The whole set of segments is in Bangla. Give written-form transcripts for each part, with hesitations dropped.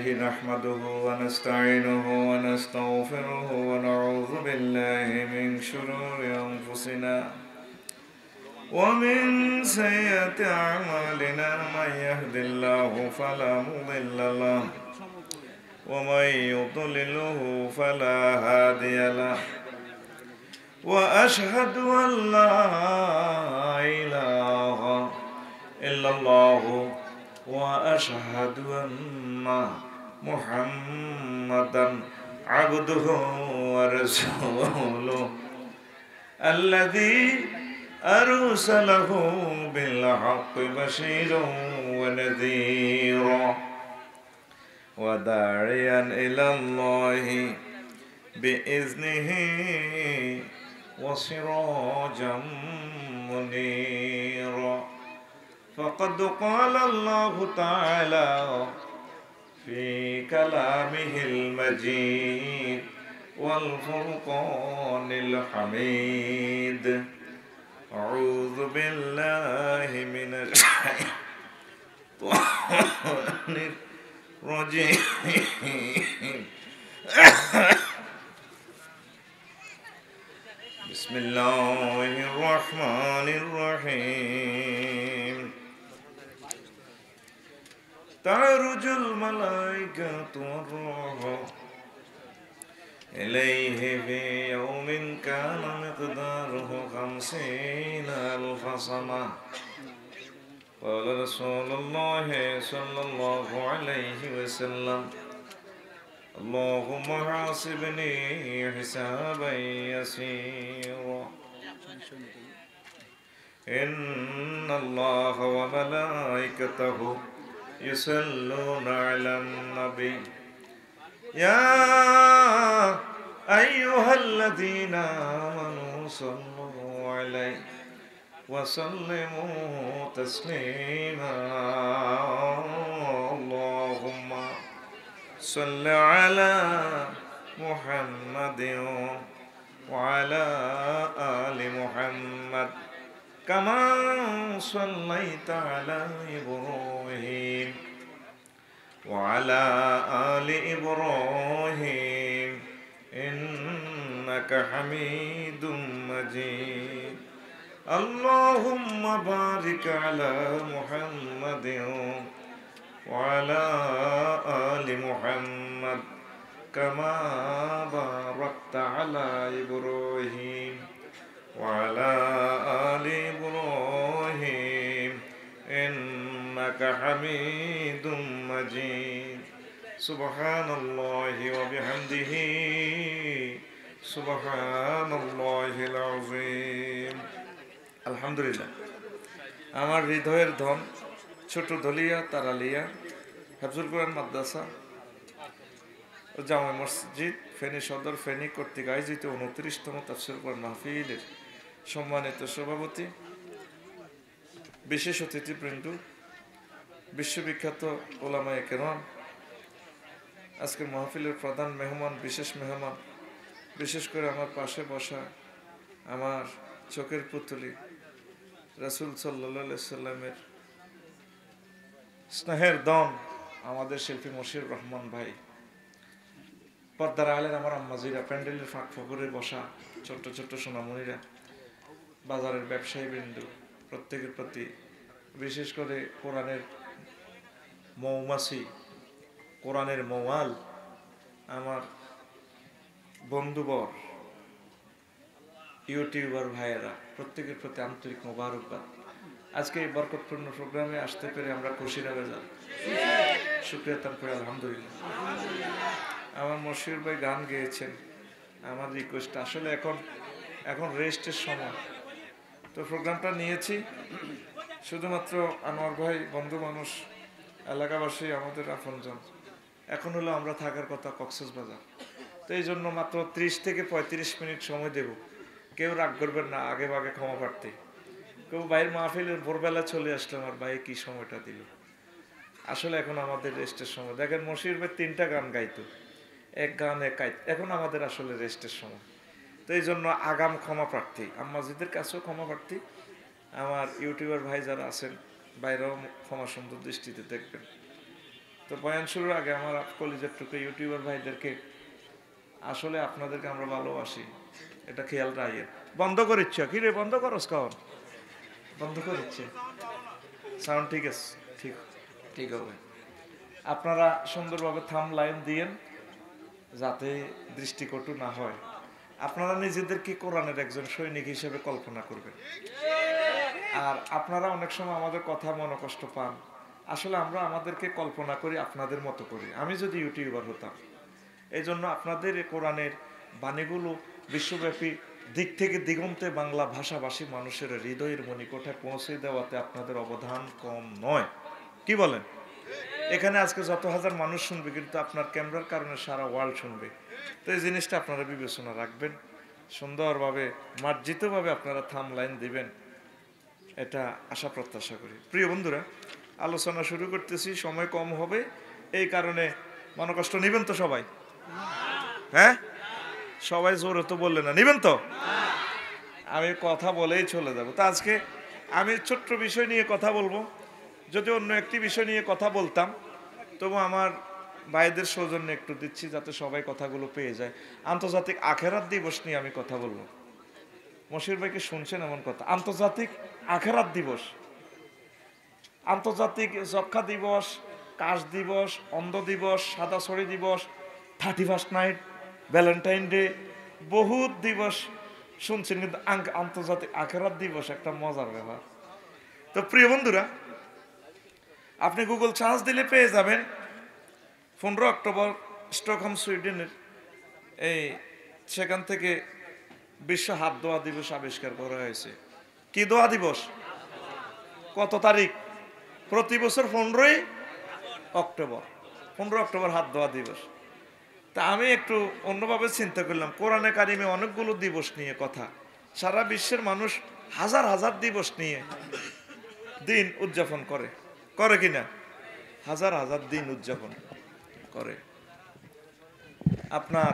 لله نحمده ونستعينه ونستغفره ونعوذ بالله من شرور أنفسنا ومن سيئات أعمالنا من يهد الله فلا مضل له ومن يضلله فلا هادي له وأشهد أن لا إله إلا الله وأشهد أن محمدا عبده ورسوله الذي أرسله بالحق بشيرا ونذيرا وداعيا إلى الله بإذنه وسراجا منيرا فقد قال الله تعالى في كلامه المجيد والفرقان الحميد أعوذ بالله من الشيطان الرجيم بسم الله الرحمن الرحيم تعرج الملائكة والروح إليه في يوم كان مقداره 50,000 سنة قال رسول الله صلى الله عليه وسلم اللهم حاسبني حسابا يسيرا إن الله وملائكته يصلون على النبي يا أيها الذين آمنوا صلوا عليه وسلموا تسليما اللهم صل على محمد وعلى آل محمد كما صليت على إبراهيم وعلى آل إبراهيم إنك حميد مجيد اللهم بارك على محمد وعلى آل محمد كما باركت على إبراهيم وعلى آل إبراهيم إنك حميد مجيد سبحان الله وبحمده سبحان الله العظيم الحمد لله আমার হৃদয়ের ধন ছোট দলিয়া তারালিয়া হাফজুল কোরআন মাদ্রাসা ও জামে মসজিদ ফেনী সদর ফেনী কর্তৃক আয়োজিত 29তম তাফসীর কোরআন মাহফিলের সম্মানিত সভাপতি, বিশেষ অতিথিবৃন্দ, বিশ্ববিখ্যাত ওলামায়ে কেরাম, আজকের মাহফিলের প্রধান মেহমান, বিশেষ মেহমান, বিশেষ করে আমার পাশে বসা আমার চোখের পুতুলি রাসূল সাল্লাল্লাহু আলাইহি সাল্লামের স্নেহের দন আমাদের শিল্পী মশিউর রহমান ভাই, পর্দার আলের আমার আম্মাজিরা, প্যান্ডেলের ফাঁক ফকরে বসা ছোট্ট ছোট্ট সোনামণিরা, বাজারের ব্যবসায়ী বিন্দু, প্রত্যেকের প্রতি, বিশেষ করে কোরআনের মৌমাছি, কোরআনের মৌয়াল আমার বন্ধুবর, ইউটিউবার ভাইয়েরা, প্রত্যেকের প্রতি আন্তরিক মোবারকবাদ। আজকে এই বরকতপূর্ণ প্রোগ্রামে আসতে পেরে আমরা খুশি না বেজার, শুকরিয়া তান করে আলহামদুলিল্লাহ। আমার মশিউর ভাই গান গেয়েছেন, আমার রিকোয়েস্ট, আসলে এখন রেস্টের সময়, তো প্রোগ্রামটা নিয়েছি শুধুমাত্র আনোয়ার ভাই, বন্ধু মানুষ, এলাকাবাসী, আমাদের আপনজন। এখন হলো আমরা থাকার কথা কক্সবাজার, তো এই জন্য মাত্র 30 থেকে 35 মিনিট সময় দেব। কেউ রাগ করবেন না, আগে ভাগে ক্ষমা প্রার্থী। কেউ ভাইয়ের মাহফিলের ভোরবেলা চলে আসলে আমার ভাই কি সময়টা দিল। আসলে এখন আমাদের রেস্টের সময়। দেখেন মশিউর ভাই 3টা গান গাইতো, এক গান এক গাইত, এখন আমাদের আসলে রেস্টের সময়। তো এই জন্য আগাম ক্ষমা প্রার্থী, আম্মাজিদের কাছেও ক্ষমা প্রার্থী, আমার ইউটিউবার ভাই যারা আছেন বাইরেও ক্ষমা সুন্দর দৃষ্টিতে দেখবেন। তো বয়ান শুরুর আগে আমার কলিজার টুকু ইউটিউবার ভাইদেরকে, আসলে আপনাদেরকে আমরা ভালোবাসি, এটা খেয়াল রাখেন। বন্ধ করিচ্ছে কি রে, বন্ধ করস কখন? বন্ধ করিচ্ছে, সাউন্ড ঠিক আছে? ঠিক ঠিক হবে। আপনারা সুন্দরভাবে থাম লাইন দিয়েন যাতে দৃষ্টিকটু না হয়। আপনারা নিজেদেরকে কোরআনের একজন সৈনিক হিসেবে কল্পনা করবেন। আর আপনারা অনেক সময় আমাদের কথা মনে কষ্ট পান, আসলে আমরা আমাদেরকে কল্পনা করি আপনাদের মতো করি। আমি যদি ইউটিউবার হতাম, এই জন্য আপনাদের কোরআনের বাণীগুলো বিশ্বব্যাপী দিক থেকে দিগন্তে বাংলা ভাষাভাষী মানুষের হৃদয়ের মণিকোঠায় পৌঁছে দেওয়াতে আপনাদের অবদান কম নয়। কি বলেন? এখানে আজকে যত হাজার মানুষ শুনবে, কিন্তু আপনার ক্যামেরার কারণে সারা ওয়ার্ল্ড শুনবে। তো এই জিনিসটা আপনারা বিবেচনা রাখবেন, সুন্দরভাবে মার্জিতভাবে আপনারা থাম লাইন দিবেন, এটা আশা প্রত্যাশা করি। প্রিয় বন্ধুরা, আলোচনা শুরু করতেছি, সময় কম হবে, এই কারণে মনোকষ্ট নিবেন তো সবাই? হ্যাঁ, সবাই জোরে তো বললেন না, নিবেন তো? আমি কথা বলেই চলে যাব। তা আজকে আমি ছোট্ট বিষয় নিয়ে কথা বলবো। যদি অন্য একটি বিষয় নিয়ে কথা বলতাম, তবু আমার ভাইদের সৌজন্যে একটু দিচ্ছি যাতে সবাই কথাগুলো পেয়ে যায়। আন্তর্জাতিক আখেরাত দিবস নিয়ে আমি কথা বলবো। মশির ভাইকে শুনছেন এমন কথা? আন্তর্জাতিক আখেরাত দিবস, আন্তর্জাতিক যক্ষা দিবস, কাশ দিবস, অন্ধ দিবস, সাদা ছড়ি দিবস, 31st নাইট, ভ্যালেন্টাইন ডে, বহুত দিবস শুনছেন, কিন্তু আন্তর্জাতিক আখেরাত দিবস একটা মজার ব্যাপার। তো প্রিয় বন্ধুরা, আপনি গুগল সার্চ দিলে পেয়ে যাবেন 15 অক্টোবর স্টকহোম সুইডেনের সেখান থেকে বিশ্ব হাত দোয়া দিবস আবিষ্কার করা হয়েছে। কি দোয়া দিবস? কত তারিখ? প্রতি বছর 15ই অক্টোবর, 15 অক্টোবর হাত দোয়া দিবস। তা আমি একটু অন্যভাবে চিন্তা করলাম, কোরআনে কারিমে অনেকগুলো দিবস নিয়ে কথা, সারা বিশ্বের মানুষ হাজার হাজার দিবস নিয়ে দিন উদযাপন করে, করে কিনা? হাজার হাজার দিন উদযাপন করে। আপনার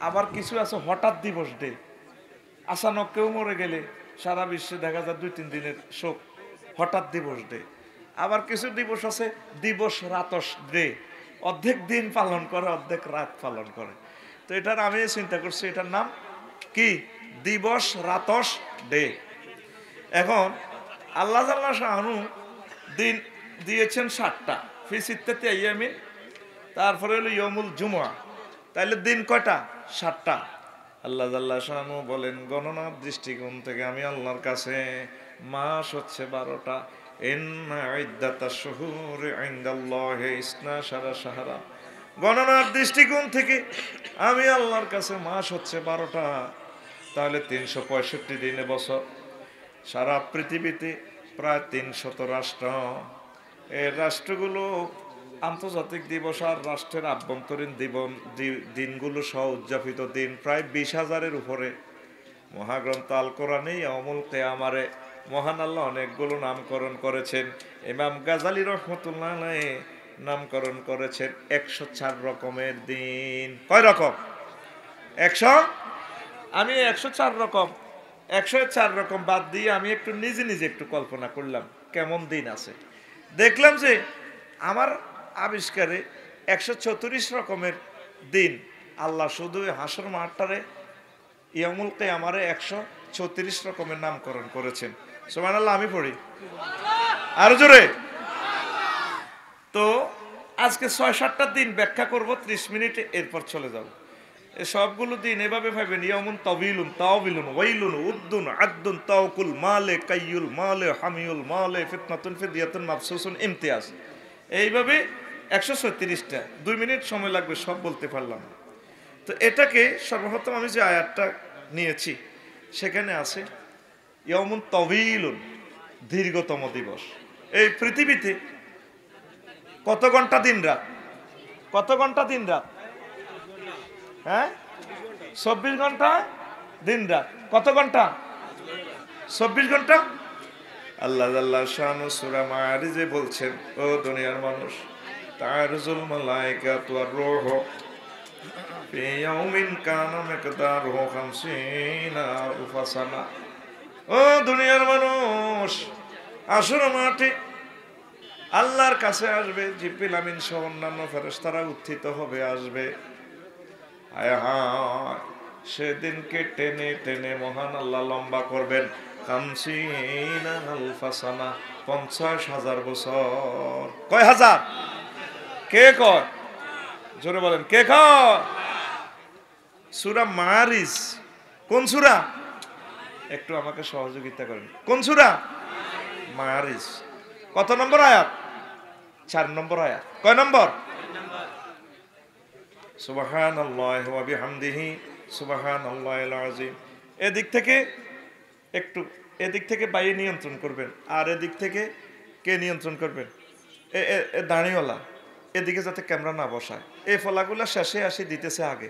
আবার কিছু আছে হঠাৎ দিবস ডে, আচানক কেউ মরে গেলে সারা বিশ্বে দেখা যায় 2-3 দিনের শোক, হঠাৎ দিবস ডে। আবার কিছু দিবস আছে দিবস রাতস ডে, অর্ধেক দিন পালন করে অর্ধেক রাত পালন করে। তো এটার আমি চিন্তা করছি, এটার নাম কি? দিবস রাতস ডে। এখন আল্লাহ জাল্লা শাহানু দিন দিয়েছেন 7টা, ফি সিত্তাতি আইয়ামিন, তারপরে হলো ইয়মুল জুমআ, তাইলে দিন কয়টা? 7টা। আল্লাহ জাল্লা শাহানু বলেন, গণনার দৃষ্টিকোণ থেকে আমি আল্লাহর কাছে মাস হচ্ছে 12টা। ইন্না ইদ্দাতাশ শুহুরি ইনদাল্লাহি 12 শাহরা। গণনার দৃষ্টিকোণ থেকে আমি আল্লাহর কাছে মাস হচ্ছে 12টা, তাহলে 365 দিনে বছর। সারা পৃথিবীতে প্রায় 300 রাষ্ট্র, এই রাষ্ট্রগুলো আন্তর্জাতিক দিবস আর রাষ্ট্রের আভ্যন্তরীণ দিনগুলো সহ উদযাপিত দিন প্রায় 20,000-এর উপরে। মহাগ্রন্থ আল কোরআনে ইয়াউমুল কিয়ামারে মহান আল্লাহ অনেকগুলো নামকরণ করেছেন। ইমাম গাজালি রহমতুল্লাহ আলাইহি নামকরণ করেছেন 104 রকমের দিন। কয় রকম? 100। আমি 104 রকম, 104 রকম বাদ দিয়ে আমি একটু নিজে নিজে একটু কল্পনা করলাম কেমন দিন আছে। দেখলাম যে আমার আবিষ্কারে 134 রকমের দিন আল্লাহ শুধু হাসর মাঠটারে ইয়াউমুল কিয়ামারে 134 রকমের নামকরণ করেছেন। সুবহানাল্লাহ, আমি পড়ি আরো জোরে। তো আজকে 6-7টা দিন ব্যাখ্যা করব 30 মিনিটে, এরপর চলে যাব। এই সবগুলো দিন এভাবে ভাবেন, ইয়াউমুন তাওয়িলুন তাওবিলুন ওয়াইলুন উদ্দুন আদ্দুন তাওকুল মালে কাইয়ুল মালে হামিউল মালে ফিতনাতুন ফিদিয়াতুন মাবসুসুন ইমতিয়াজ, এইভাবে 136টা। 2 মিনিট সময় লাগবে, সব বলতে পারলাম। তো এটাকে সর্বপ্রথম আমি যে আয়াতটা নিয়েছি সেখানে আছে ইয়াউমুন তাওয়িলুন, দীর্ঘতম দিবস। এই পৃথিবীতে কত ঘন্টা দিন রাত? কত ঘন্টা দিন রাত? হ্যাঁ, 24 ঘন্টা দিন রাত। কত ঘন্টা? 24 ঘন্টা। আল্লাহ জাল্লা শানু সূরা মাআরিজে বলছেন, ও দুনিয়ার মানুষ, তারজুল মালায়েকাতু ওয়ার রূহু ফি ইয়াউমিন কানা মিকদারুহু 50 আলফা সানা। ও দুনিয়ার মানুষ, আসর মাঠে আল্লাহর কাছে আসবে, জিবরিল আমিন সহ অন্যান্য ফেরেশতারা উত্থিত হবে আসবে। হায় হায়, সেদিনকে টেনে টেনে মহান আল্লাহ লম্বা করবেন 50,000 সানা, 50,000 বছর। কয় হাজার? কে কয়? জোরে বলেন, কে কয়? সূরা মারিজ। কোন সূরা? একটু আমাকে সহযোগিতা করেন, কোন সূরা? মারিজ। কত নম্বর আয়াত? 4 নম্বর আয়াত। কয় নম্বর? সুবহানাল্লাহি ওয়া বিহামদিহি সুবহানাল্লাহিল আযীম। এদিক থেকে একটু, এদিক থেকে বাইরে নিয়ন্ত্রণ করবেন, আর এদিক থেকে কে নিয়ন্ত্রণ করবেন? দাঁড়িওয়ালা। এদিকে যাতে ক্যামেরা না বসায়। এই ফলাগুলা শেষে আসি দিতেছে আগে।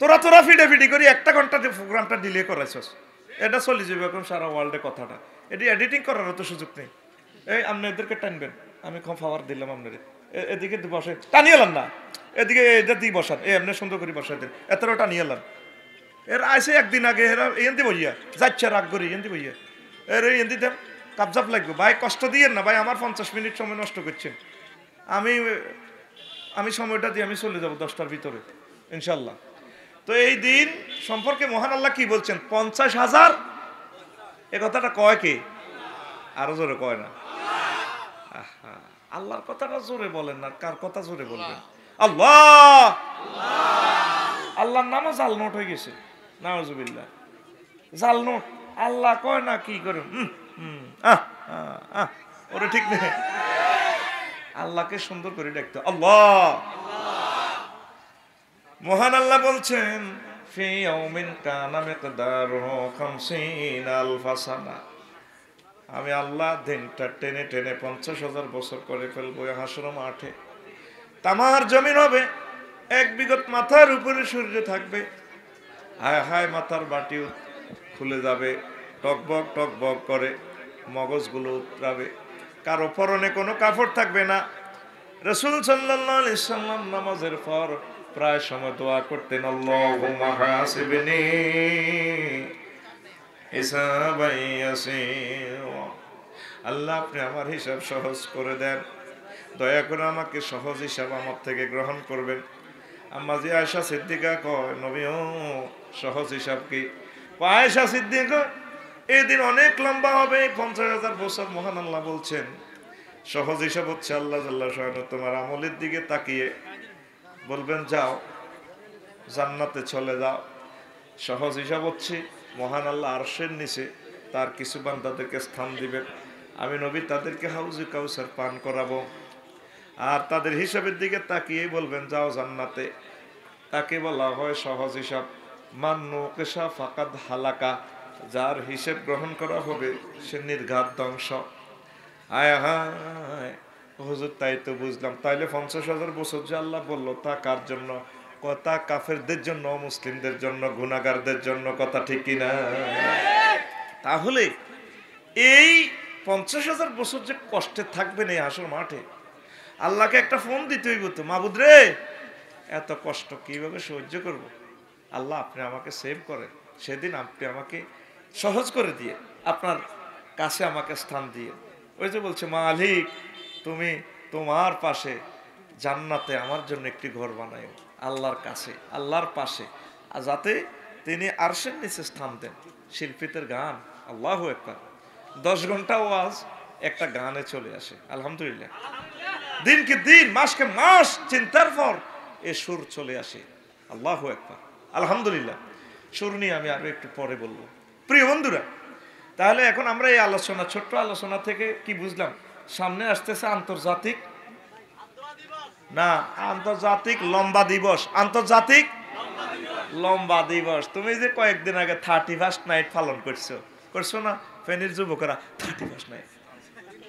তোরা তোরা ফিডাফিডি করি 1 ঘন্টা প্রোগ্রামটা ডিলে করাইছস। এটা চলে যাবে এখন সারা ওয়ার্ল্ডে কথাটা। এটি এডিটিং করারও তো সুযোগ নেই। এই আপনি এদেরকে টানবেন, আমি কম পাওয়ার দিলাম আপনারে। এদিকে বসে টানিয়ে এলাম না, এদিকে এদের দিয়ে বসান, এমনি সুন্দর করে বসাই দেন, এতটা টানিয়ে এলাম। এর আইসে একদিন আগে এরা এনদি বইয়া যাচ্ছে রাগ করি, এনদি বইয়া এর এনদি দেন কাবজাব লাগবে। ভাই কষ্ট দিয়েন না ভাই, আমার 50 মিনিট সময় নষ্ট করছেন। আমি সময়টা দিয়ে আমি চলে যাব 10টার ভিতরে ইনশাল্লাহ। তো এই দিন সম্পর্কে মহান আল্লাহ কি বলছেন? 50,000। এ কথাটা কয় কে? আরো জোরে কয় না? আল্লাহর কথাটা জোরে বলেন না, কার কথা জোরে বলবেন? আল্লাহ। আল্লাহর নামও জাল নোট হয়ে গেছে, নাউজুবিল্লাহ। জাল নোট। আল্লাহ কয় না কি করে ওরে ঠিক নেই। আল্লাহকে সুন্দর করে ডাকতে আল্লাহ। মহান আল্লাহ বলছেন ফি ইয়াউমিন কানা মিকদারুহু 50,000 সানা। আমি আল্লাহ দিনটা টেনে টেনে 50,000 বছর করে ফেলবো। হাসর মাঠে তামার জমিন হবে, 1 বিঘত মাথার উপরে সূর্য থাকবে। হায় হায়, মাথার বাটি খুলে যাবে, টকবক টকবক করে মগজগুলো উতরাবে। কারো পরনে কোনো কাপড় থাকবে না। রাসূল সাল্লাল্লাহু আলাইহি সাল্লাম নামাজের পর প্রায় সময় দোয়া করতেন, আল্লাহুম্মা হাসিবনি হিসাবান ইয়াসীরা। আল্লাহ আপনি আমার হিসাব সহজ করে দেন, দয়া করে আমাকে সহজ হিসাব আমার থেকে গ্রহণ করবেন। আম্মা জি আয়েশা সিদ্দিকা কয়, নবীও সহজ হিসাব কি? আয়েশা সিদ্দিকা এই দিন অনেক লম্বা হবে, 50,000 বছর। মহান আল্লাহ বলছেন সহজ হিসাব হচ্ছে আল্লাহ জাল্লা শাআনহু তোমার আমলের দিকে তাকিয়ে বলবেন যাও জান্নাতে চলে যাও। সহজ হিসাব হচ্ছে মহান আল্লাহ আরশের নিচে তার কিছু বান্দাদেরকে স্থান দিবেন। আমি নবী তাদেরকে হাউজে কাউসার পান করাবো, আর তাদের হিসাবের দিকে তাকিয়ে বলবেন যাও জান্নাতে। তাকে বলা হয় সহজ হিসাব। মান নুকিশা ফাকাদ হালাকা, যার হিসেব গ্রহণ করা হবে সে নির্ঘাত ধ্বংস। আয় হায় হুজুর, তাই তো বুঝলাম। তাইলে 50,000 বছর যে আল্লাহ বললো তা কার জন্য? কথা কাফেরদের জন্য, মুসলিমদের জন্য, গুনাহগারদের জন্য। কথা ঠিক কিনা? তাহলে এই 50,000 বছর যে কষ্টে থাকবেন এই হাসর মাঠে, আল্লাহকে একটা ফোন দিতে হইব তো, মাবুদ রে এত কষ্ট কিভাবে সহ্য করব? আল্লাহ আপনি আমাকে সেভ করেন, সেদিন আপনি আমাকে সহজ করে দিয়ে আপনার কাছে আমাকে স্থান দিয়ে। ওই যে বলছে মালিক তুমি তোমার পাশে জান্নাতে আমার জন্য একটি ঘর বানাও, আল্লাহর কাছে, আল্লাহর পাশে, আর যাতে তিনি আরশের নিচে স্থান দেন। শিল্পীদের গান আল্লাহু আকবার, 10 ঘন্টা ওয়াজ একটা গানে চলে আসে। আলহামদুলিল্লাহ, দিনকে দিন মাসকে মাস চিন্তার পর এ সুর চলে আসে। আল্লাহু আকবার, আলহামদুলিল্লাহ। সুর নিয়ে আমি আরো একটু পরে বলবো। প্রিয় বন্ধুরা, তাহলে এখন আমরা এই আলোচনা, ছোট্ট আলোচনা থেকে কি বুঝলাম? সামনে আসতেছে আন্তর্জাতিক লম্বা দিবস। আন্তর্জাতিক লম্বা দিবস। তুমি যে কয়েকদিন আগে 31st নাইট পালন করছো না? ফেনীর যুবকরা 31st নাইট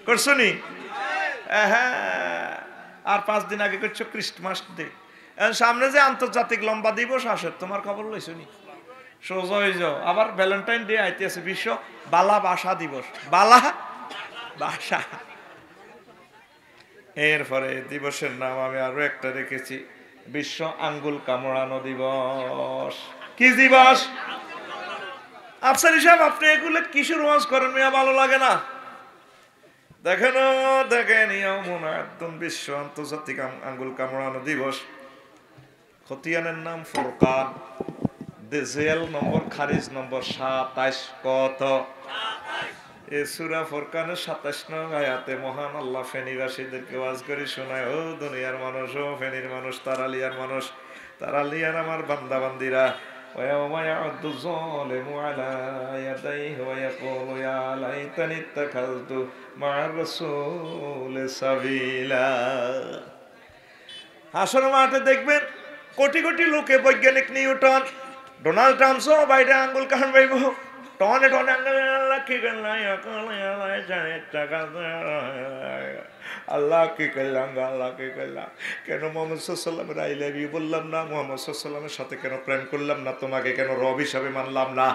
করছো নি? হ্যাঁ, আর 5 দিন আগে করছো ক্রিসমাস ডে। সামনে যে আন্তর্জাতিক লম্বা দিবস আসে, তোমার খবর লইছো নি? সোজা হয়ে যাও, আবার ভ্যালেন্টাইন ডে আইতেছে, বিশ্ব বালা ভাষা দিবস। বালা ভাষা। এরপরে দিবসের নাম আমি আরো একটা রেখেছি, বিশ্ব আঙ্গুল কামড়ানো দিবস। কি দিবস? আফসারি সাহেব আপনি এগুলো কিশোর ওয়াজ করেন মিয়া, ভালো লাগে না? দেখেন একদম বিশ্ব আন্তর্জাতিক আঙ্গুল কামড়ানো দিবস। খতিয়ানের নাম ফুরকান, জেল নম্বর খারিজ নম্বর 27। কত? এ সূরা ফুরকানের 27 নং আয়াতে মহান আল্লাহ ফেনীবাসীদেরকে ওয়াজ করে শোনায়, ও দুনিয়ার মানুষ, ও ফেনীর মানুষ, তারালিয়ার মানুষ, তারালিয়ার আমার বান্দা বান্দিরা, ওয়ায়াউমা ইয়াউদ্দু যালিমু আলা ইয়াদাইহি ওয়া ইয়াকুলু ইয়া লাইতানি ইত্তাখাযতু মা'আর রাসূলি সাবিলা। হাসর মাঠে দেখবেন কোটি কোটি লোকে, বৈজ্ঞানিক নিউটন, ডোনাল্ড ট্রাম্প সহ বাইরে আঙ্গুল কামড়াইব, টনে টনে আল্লাহ কি করলাম, আল্লাহ কি করলাম, আল্লাহ কি করলাম, কেন মোহাম্মদ সাল্লাল্লাহু আই লাভ ইউ বললাম না, মোহাম্মদ সাল্লাল্লাহু সাথে কেন প্রেম করলাম না, তোমাকে কেন রব হিসাবে মানলাম না।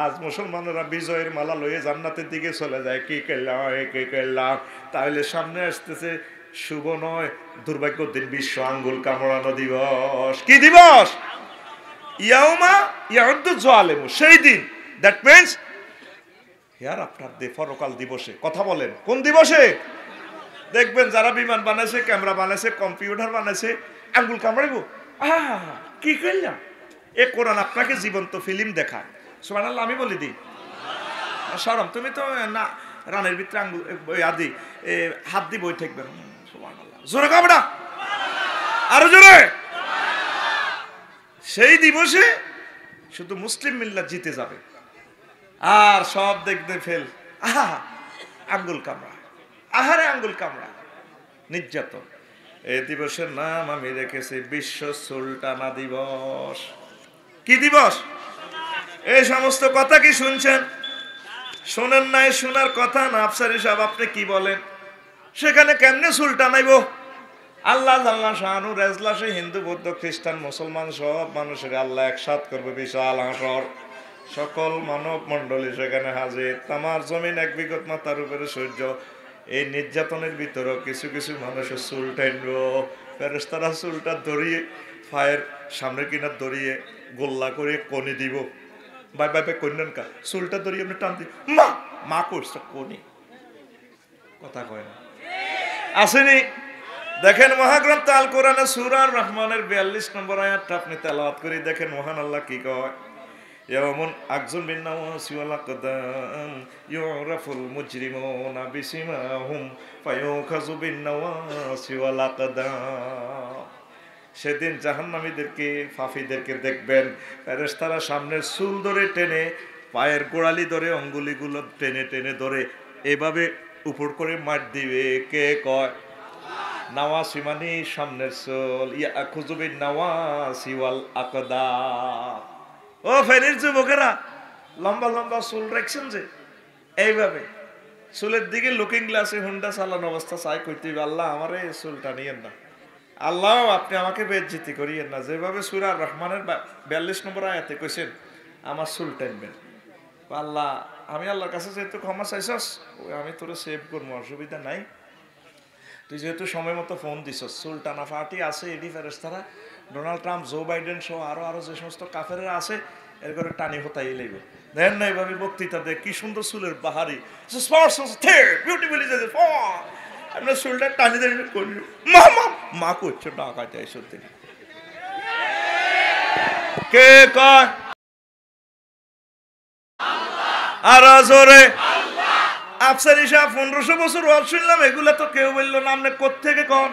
আজ মুসলমানরা বিজয়ের মালা লয়ে জান্নাতের দিকে চলে যায়, কি করলাম, কি করলাম। তাহলে সামনে আসতেছে শুভ নয় দুর্ভাগ্য দিন, বিশ্ব আঙ্গুল কামড়ানো দিবস। কি দিবস? ইয়াউমা ইয়াউদ্দু যালিমু, সেই দিন। That means here after day, পরকাল দিবসে। কথা বলেন কোন দিবসে? দেখবেন যারা বিমান বানাইছে, ক্যামেরা বানাইছে, কম্পিউটার বানাইছে, আঙ্গুল কামড়াইবো, কি করলাম। এ কোরআন আপনাকে জীবন্ত ফিল্ম দেখায়। সুবহানাল্লাহ। আমি বলি দিই শরম, তুমি তো না রানের ভিতরে আঙ্গুল আদি হাত দিয়ে বই থাকবেন। সুবহানাল্লাহ, জোরে কামড়া, আরো জোরে। সেই দিবসে শুধু মুসলিম মিল্লাত জিতে যাবে, আর সব দেখতে ফেল আঙ্গুল কামড়া, আহারে আঙ্গুল কামড়া, নির্যাতন। এই দিবসের নাম আমি রেখেছি বিশ্ব সুলতানা দিবস। কি দিবস? এই সমস্ত কথা কি শুনছেন? শোনেন নাই? শোনার কথা না। আফসারি সাহেব আপনি কি বলেন? সেখানে কেমনে সুলতানাইব? আল্লাহ জাল্লা শাহানু রেজলাসে হিন্দু বৌদ্ধ খ্রিস্টান মুসলমান সব মানুষের আল্লাহ একসাথ করবে বিশাল হাসর। সকল মানব মণ্ডলী সেখানে হাজির। তামার জমিন এক বিগত মাতার উপরে সূর্য। এই নির্যাতনের ভিতরেও কিছু কিছু মানুষের চুল টাইনব, ফেরেশতারা চুলটা ধরিয়ে ফায়ের সামনে কিনা ধরিয়ে গোল্লা করে কনি দিব। বাই বাই বাই কন্যান কা চুলটা ধরিয়ে আপনি টান দিব, মা মা করছে কনি। কথা কয় না, আসেনি? দেখেন মহাগ্রন্থ আল কোরআনে সূরা আর রহমানের 42 নম্বর আয়াতটা আপনি তেলাওয়াত করে দেখেন মহান আল্লাহ কি কয়। ইয়াউমুন আকজুম বিন নাওয়াসি ওয়াল আকদাম ইউরাফুল মুজরিমুনা বিসিমাহুম ফায়ুখাযু বিন নাওয়াসি ওয়াল আকদাম। সেদিন জাহান্নামীদেরকে, পাপীদেরকে দেখবেন ফেরেশতারা সামনের চুল ধরে টেনে, পায়ের গোড়ালি ধরে, অঙ্গুলিগুলো টেনে টেনে ধরে এভাবে উপর করে মার দিবে। কে কয়? নাওয়াসি মানে সামনের চুল। ইয়াখুযু বিন নাওয়াসি ওয়াল আকদাম। ও ফেনীর যুবকেরা, লম্বা লম্বা চুল রাখছেন যে, এইভাবে চুলের দিকে লুকিং গ্লাসে হুন্ডা চালানো অবস্থা চাই করতে, আল্লাহ আমার এই চুলটা নিয়েন না, আল্লাহ আপনি আমাকে বেজ্জিতি করিয়েন না। যেভাবে সূরা আর রহমানের 42 নম্বর আয়াতে কইছেন আমার চুল টানবেন, আল্লাহ আমি আল্লাহর কাছে যেহেতু ক্ষমা চাইছস, আমি তোরে সেভ করবো, অসুবিধা নাই। তুই যেহেতু সময় মতো ফোন দিছস, চুল টানা পার্টি আছে, এডি ফেরেশতারা, ডোনাল্ড ট্রাম্প, জো বাইডেন সহ আরো যে সমস্ত কাফেররা আছে, এর করে টানি হতাই লাগবে। দেখেন না এইভাবে বক্তৃতা দেয়, কি সুন্দর চুলের বাহারি, আপনার চুলটা টানি দেয়, মা মা মা করছে টাকা চাই সত্যি। কে কয়? আর জোরে আফসারি সাহেব 1500 বছর ওয়াজ শুনলাম, এগুলা তো কেউ বললো না। আপনি কোত্থেকে কন?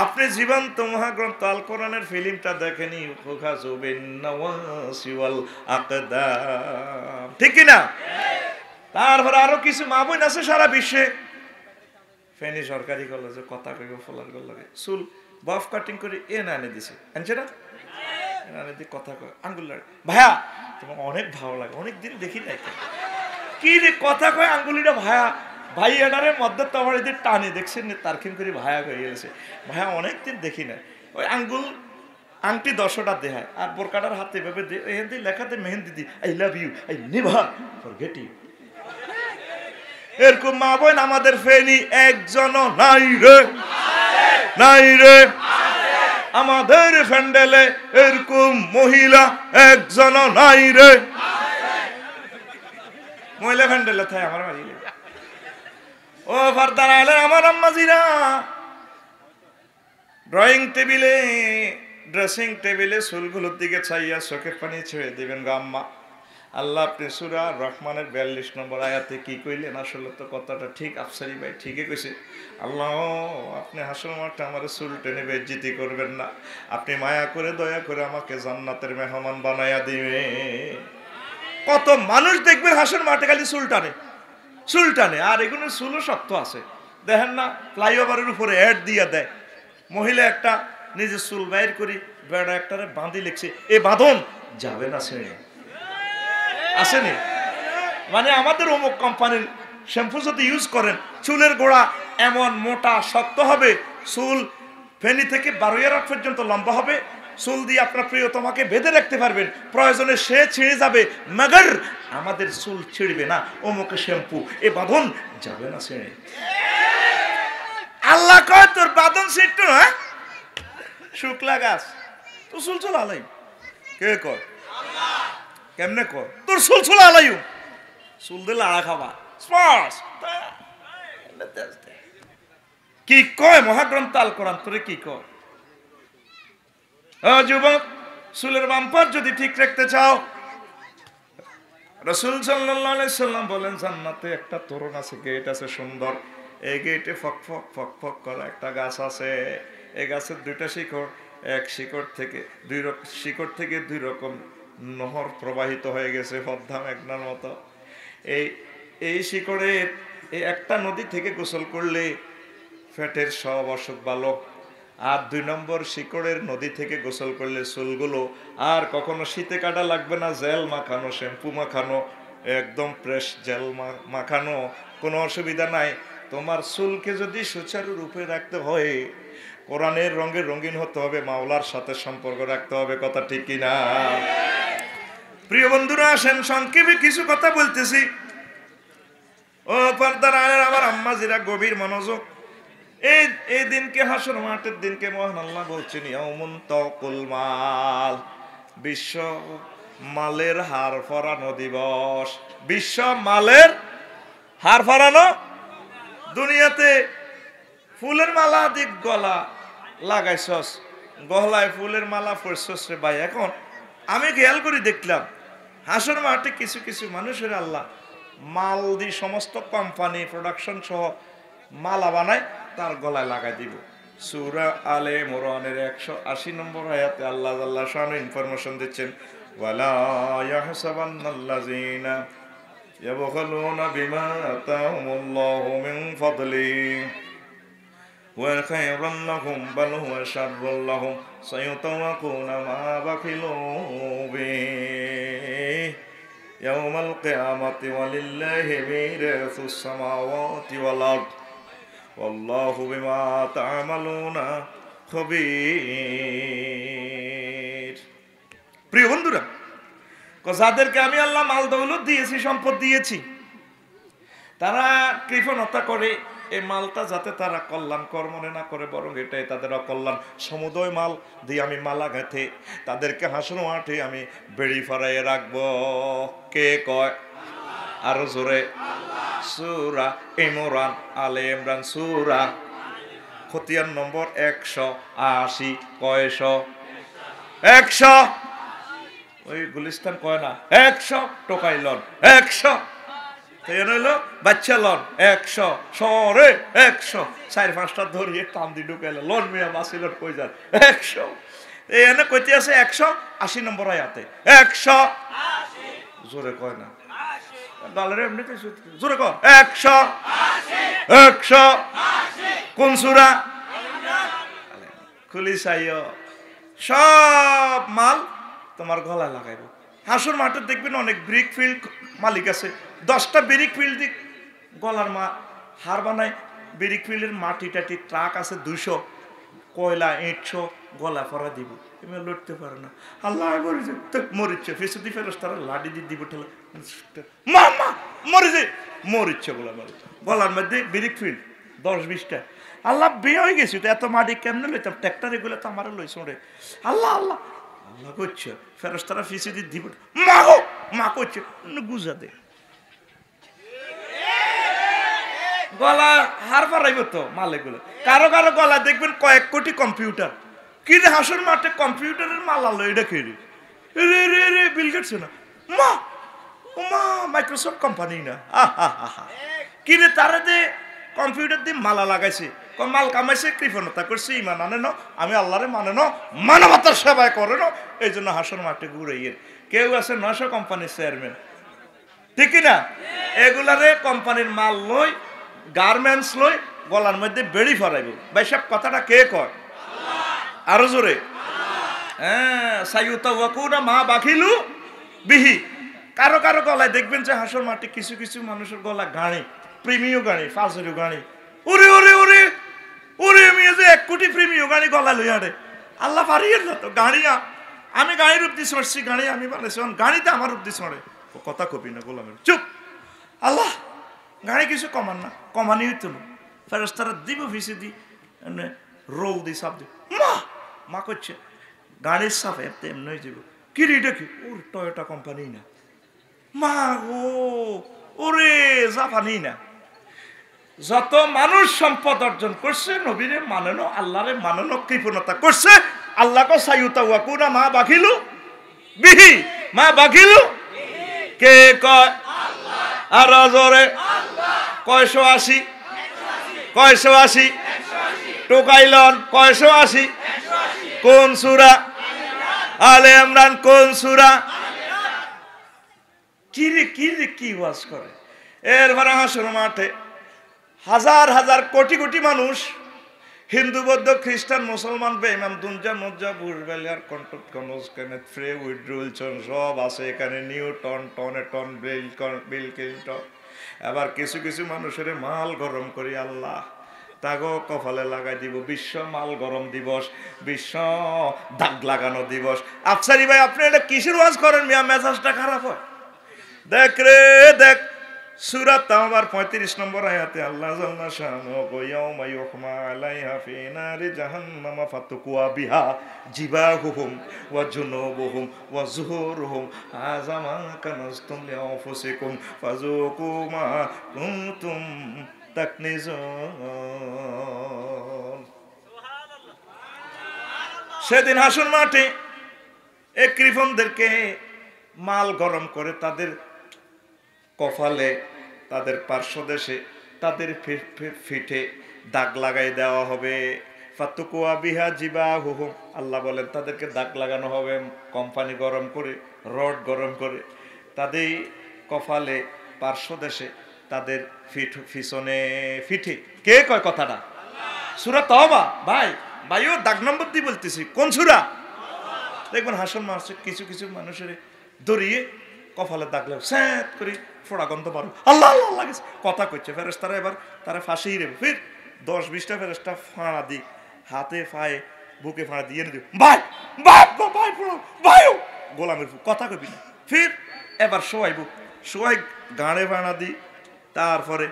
আপনি জীবন্ত মহাগ্রন্থ আল কোরআনের ফিল্মটা দেখেনি? ঠিক কিনা? তারপরে আরো কিছু মা বোন আছে সারা বিশ্বে। ফেনী সরকারি কলেজে কথা কইব ফলার লাগে চুল বফ কাটিং করে এনে দিছে, আনছে না? এনে দিয়ে কথা কয় আঙ্গুল ভাইয়া তোমার অনেক ভালো লাগে, অনেকদিন দেখি নাই। কি রে কথা কয় আঙ্গুলিটা ভায়া, ভাই এটারের মধ্যে তো আমার এদের টানে দেখছেন তারখিন করে ভায়া হয়ে গেছে। ভাইয়া অনেকদিন দেখি না। ওই আঙ্গুল আংটি 10টা দেখায়, আর বোরকাটার হাতে ভেবে এখান লেখাতে মেহেন্দি দি, I love you, I never forget you. এরকম মা বোন আমাদের ফেনী একজনও নাই রে, নাই রে। আমাদের ফ্যান্ডেলে এরকম মহিলা একজনও নাই রে। মহিলা ফ্যান্ডেলে থাকে আমার বাড়ি ও পর্দার আড়ালের আমার আম্মাজিরা, ড্রয়িং টেবিলে, ড্রেসিং টেবিলে চুলগুলোর দিকে চাইয়া চোখের পানি ছেড়ে দিবেন গো আম্মা। আল্লাহ আপনি সূরা রহমানের 42 নম্বর আয়াতে কি কইলেন? আসলে তো কথাটা ঠিক, আফসারি ভাই ঠিকই কইছে। আল্লাহ আপনি হাসর মাঠে আমার চুল টেনে বেজ্জিতি করবেন না, আপনি মায়া করে দয়া করে আমাকে জান্নাতের মেহমান বানায়া দিবে। কত মানুষ দেখবেন হাসর মাঠে খালি চুল টানে, চুল টানে, আর এগুলো চুলও শক্ত আছে। দেখেন না ফ্লাইওভারের উপরে অ্যাড দিয়া দেয়, মহিলা একটা নিজের চুল বাইর করি বেড়া একটারে বাঁধি লিখছে, এ বাঁধন যাবে না ছেড়ে আসেনি। মানে আমাদের অমুক কোম্পানির শ্যাম্পু যদি ইউজ করেন, চুলের গোড়া এমন মোটা শক্ত হবে, চুল ফেনি থেকে 12 হাত পর্যন্ত লম্বা হবে, চুল দিয়ে আপনার প্রিয়তমাকে বেঁধে রাখতে পারবেন, প্রয়োজনে সে ছিঁড়ে যাবে, মগর আমাদের চুল ছিঁড়বে না। অমুকে শ্যাম্পু, এ বাঁধন যাবে না ছেড়ে। আল্লাহ কয় তোর বাঁধন ছিঁড়তো না, শুকলা গাছ তো চুল চুল আলাই কে কয়? কেমনে কর তোর চুল চুল আলাইও, চুল দিলে আড়া খাবা কি কয় মহাগ্রন্থ আল কোরআন? তোরে কি কয়? যুবক, চুলের বাম্পার যদি ঠিক রাখতে চাও, রাসূল সাল্লাল্লাহু আলাইহি সাল্লাম বলেন জান্নাতে একটা তোরণ আছে, গেট আছে সুন্দর, এই গেটে ফক ফক ফক ফক করা একটা গাছ আছে। এই গাছের দুইটা শিকড়, এক শিকড় থেকে দুই রকম নহর প্রবাহিত হয়ে গেছে, পদ্মা মেঘনার মতো। এই শিকড়ের এই একটা নদী থেকে গোসল করলে ফ্যাটের সব অসুখ ভালো, আর 2 নম্বর শিকড়ের নদী থেকে গোসল করলে চুলগুলো আর কখনো শীতে কাটা লাগবে না, জেল মাখানো, শ্যাম্পু মাখানো, একদম ফ্রেশ জেল মাখানো, কোনো অসুবিধা নাই। তোমার চুলকে যদি সুচারু রূপে রাখতে হয়, কোরআনের রঙে রঙিন হতে হবে, মাওলার সাথে সম্পর্ক রাখতে হবে, কথা ঠিক কিনা? প্রিয় বন্ধুরা আসেন সংক্ষেপে কিছু কথা বলতেছি। ও পর্দার আড়ালের আমার আম্মাজিরা গভীর মনোযোগ। এই দিনকে, হাসর মাঠের দিনকে মহান আল্লাহ বলছেন ইয়াউমুন তাকুল মাল, বিশ্ব মালের হার ফরানো দিবস। বিশ্ব মালের হার ফরানো। দুনিয়াতে ফুলের মালা দিক গলা লাগাইছস, গলায় ফুলের মালা পরছস রে ভাই। এখন আমি খেয়াল করে দেখলাম হাসর মাঠে কিছু কিছু মানুষের আল্লাহ মাল দিয়ে সমস্ত কোম্পানি প্রোডাকশন সহ মালা বানায়, তার গলায় লাগাই দিব। সূরা আলে ইমরানের 180 নম্বর আয়াতে আল্লাহ শানু ইনফরমেশন দিচ্ছেন, ওয়ালা ইয়াহসাবান্নাল্লাযিনা ইয়াবখালুনা বিমা আতাহুমুল্লাহু মিন ফাদলিহি ওয়া খায়রান লাহুম বাল হুয়া শাররুল লাহুম সায়ুতাওয়াকুনা মা বাখিলু বিহি ইয়াউমাল কিয়ামাতি ওয়ালিল্লাহি মিরাসুস সামাওয়াতি ওয়াল আরদ ওয়াল্লাহু বিমা তা'মালুনা খবীর। প্রিয় বন্ধুরা, যাদেরকে আমি আল্লাহ মাল দৌলত দিয়েছি, সম্পদ দিয়েছি, তারা কৃপণতা করে এই মালটা যাতে তারা কল্যাণকর মনে না করে, বরং এটাই তাদের অকল্যাণ। সমুদয় মাল দিয়ে আমি মালা গেঁথে তাদেরকে হাসর মাঠে আমি বেড়ি ফারাইয়ে রাখবো। কে কয়? আরো জোরে। সূরা ইমরান, আলে ইমরান সূরা খতিয়ান নম্বর 180। কয়শ? 100। ওই গুলিস্তান কয় না 100 টোকাই লন 100 বাচ্চা লন 100 সরে 100 4-5টা ধরিয়ে টান দি ঢুকাইল লন মিয়া বাসি লন কই যান 100। এনে কইতে আছে 180 নম্বর আয়াতে 180। জোরে কয় না গালের এমনি জোরে কয় 180। কোন সূরা? খুলি চাইও সব মাল তোমার গলায় লাগাইব। হাসর মাঠে দেখবেন অনেক ব্রিক ফিল্ড মালিক আছে, 10টা ব্রিক ফিল্ড দিক গলার হার বানায়। ব্রিক ফিল্ডের মাটি টাটি ট্রাক আছে 200, কয়লা ইঁটশো গলা ফরা দিব, এমনি লড়তে পারে না। আল্লাহ মরিচ্ছে ফেসুদি ফেরস তারা লাডি দিয়ে দিব ঠেলে মা মরিছে মরিচ্ছে গলার মধ্যে ব্রিক ফিল্ড 10-20টা। আল্লাহ বিয়ে হয়ে গেছি তো এত মাটি কেমনে লইতাম, ট্র্যাক্টর এগুলো তো আমার লইছ রে। আল্লাহ আল্লাহ আল্লাহ করছে ফেরস্তারা ফিসে দিয়ে দিব মা করছে গুজা দে গলা হার পারাইব তো মালেগুলো। কারো কারো গলা দেখবেন কয়েক কোটি কম্পিউটার। কি রে হাসর মাঠে কম্পিউটারের মাল আলো, এটা কে রে? রে রে রে বিল গেটস না, মা মা মাইক্রোসফট কোম্পানি না। কি রে তারা যে কম্পিউটার দিয়ে মালা লাগাইছে, মাল কামাইছে, কৃপণতা করছে, ইমান আনে ন, আমি আল্লাহরে মানে ন, মানবতার সেবায় করে ন, এই জন্য হাসর মাঠে ঘুরাইয়ে। কেউ আছে 900 কোম্পানির চেয়ারম্যান, ঠিক না? এগুলারে কোম্পানির মাল লই, গার্মেন্টস লই, গলার মধ্যে বেড়ি ফরাইব। ভাই সব কথাটা কে কয়? আরো জোরে। হ্যাঁ, সাইয়ুতাওয়াকুনা মা বাখিলু বিহি। কারো কারো গলায় দেখবেন যে হাসর মাঠে কিছু কিছু মানুষের গলা গাড়ি, প্রেমীয় গাড়ি, ফাজরু গাড়ি। ওরে ওরে ওরে ওরে, আমি যে 1 কোটি প্রেমীয় গাড়ি গলা লই আরে আল্লাহ পারিয়ে না তো গাড়িয়া। আমি গাড়ির রূপ দিয়ে সরছি, গাড়ি আমি বানাইছি, গাড়িতে আমার রূপ দিয়ে সরে। কথা কবি না গোলামের, চুপ। আল্লাহ গাড়ি কিছু কমান না, কমানি হইতো না। ফেরেশতারা দিব ফিসে দি রোল দি সাপ দি, মা মা করছে গাড়ির সাপ এমনি হয়ে যাব। কি রে এটা কি? ওর টয়োটা কোম্পানি না, মা ও ওরে জাপানি না। যত মানুষ সম্পদ অর্জন করছে, নবীরে মানানো, আল্লাহরে মানানো, কৃপণতা করছে, আল্লাহকে সাইয়ুতাওয়াকুনা মা বাখিলু বিহি, মা বাখিলু কে কয়? আর জোরে 180 180 টোকাইলন 180। কোন সূরা? আলে ইমরান। কোন সূরা? কি রে কি রে কি ওয়াজ করে? এরপরে হাসর মাঠে হাজার হাজার কোটি কোটি মানুষ, হিন্দু বৌদ্ধ খ্রিস্টান মুসলমান বেঈমান দুনজা মজ্জা বুরবেলিয়ার কন্ট্রোল কনস কেনেথ ফ্রে উইড্রুলসন সব আছে এখানে, নিউটন টনেটন বিল ক্লিন্টন। আবার কিছু কিছু মানুষের মাল গরম করি আল্লাহ তাগো কপালে লাগাই দিব বিশ্ব মাল গরম দিবস, বিশ্ব দাগ লাগানো দিবস। আফসারি ভাই আপনি এটা কিসের ওয়াজ করেন মিয়া? মেজাজটা খারাপ হয়। দেখ রে দেখ, সূরা তাওবার 35 নম্বর আয়াতে আল্লাহ জাল্লা শানুহু ইয়াউমা ইউহমা আলাইহা ফি নারি জাহান্নাম ফাতুকুয়া বিহা জিবাহুহুম ওয়া জুনুবুহুম ওয়া যুহুরুহুম হাযা মা কানাজতুম লিআনফুসিকুম ফাযুকু মা কুনতুম তাকনিজুন। সেদিন হাসর মাঠে এক কৃপণদেরকে মাল গরম করে তাদের কপালে, তাদের পার্শ্বদেশে, তাদের ফিঠে দাগ লাগাই দেওয়া হবে। ফাতুকুয়া বিহা জিবাহুহুম, আল্লাহ বলেন তাদেরকে দাগ লাগানো হবে কোম্পানি গরম করে, রড গরম করে তাদের কপালে, পার্শ্বদেশে, তাদের পিছনে ফিঠে। কে কয় কথাটা? সূরা তাওবা। ভাই ভাইও দাগ নম্বর দিয়ে বলতেছি, কোন সূরা? দেখবেন হাসন মাসে কিছু কিছু মানুষের দড়িয়ে কপালে দাগ লাগে, স্যাঁত করে ফোড়া গন্ধ পারো, আল্লাহ আল্লাহ লাগেছে কথা করছে। ফেরেশতারা এবার তারা ফাঁসিয়ে দেবে। ফির 10-20টা ফেরেশতা ফাঁড়া দি, হাতে পায়ে বুকে ফাঁড়া দিয়ে দেবে, ভাই ভাই ভাই ভাই গোলামের কথা কবি না। ফির এবার শোয়াইব, শোয়াই গাঁড়ে ফাঁড়া দি, তারপরে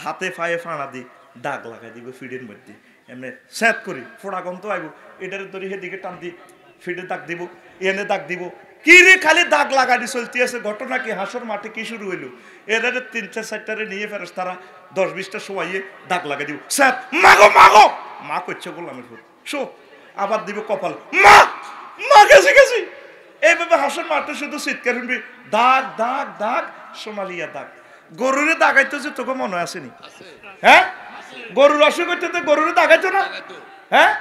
হাতে পায়ে ফাঁড়া দি দাগ লাগাই দিব ফিডের মধ্যে, এমনি স্যাঁত করি ফোড়া গন্ধ আইব, এটার ধরে সেদিকে টান দি ফিডে দাগ দিব, এনে দাগ দিব। কি রে খালি দাগ লাগানি চলতে আছে। ঘটনা কি? হাসর মাঠে কি শুরু হইলো? এদের 3-4-4টারে নিয়ে ফেরেশতারা 10-20টা শোয়াইয়ে দাগ লাগাই দিব, স্যার মাগো মাগো মা করছে গোলামের ফুট, শো আবার দিব কপাল, মা মা গেছি গেছি। এইভাবে হাসর মাঠে শুধু চিৎকার শুনবি, দাগ দাগ দাগ, সোমালিয়া দাগ। গরুরে দাগাইতো যে তোকে মনে আসেনি? হ্যাঁ, গরুর অসুখ হইতে তো গরুরে দাগাইতো না? হ্যাঁ,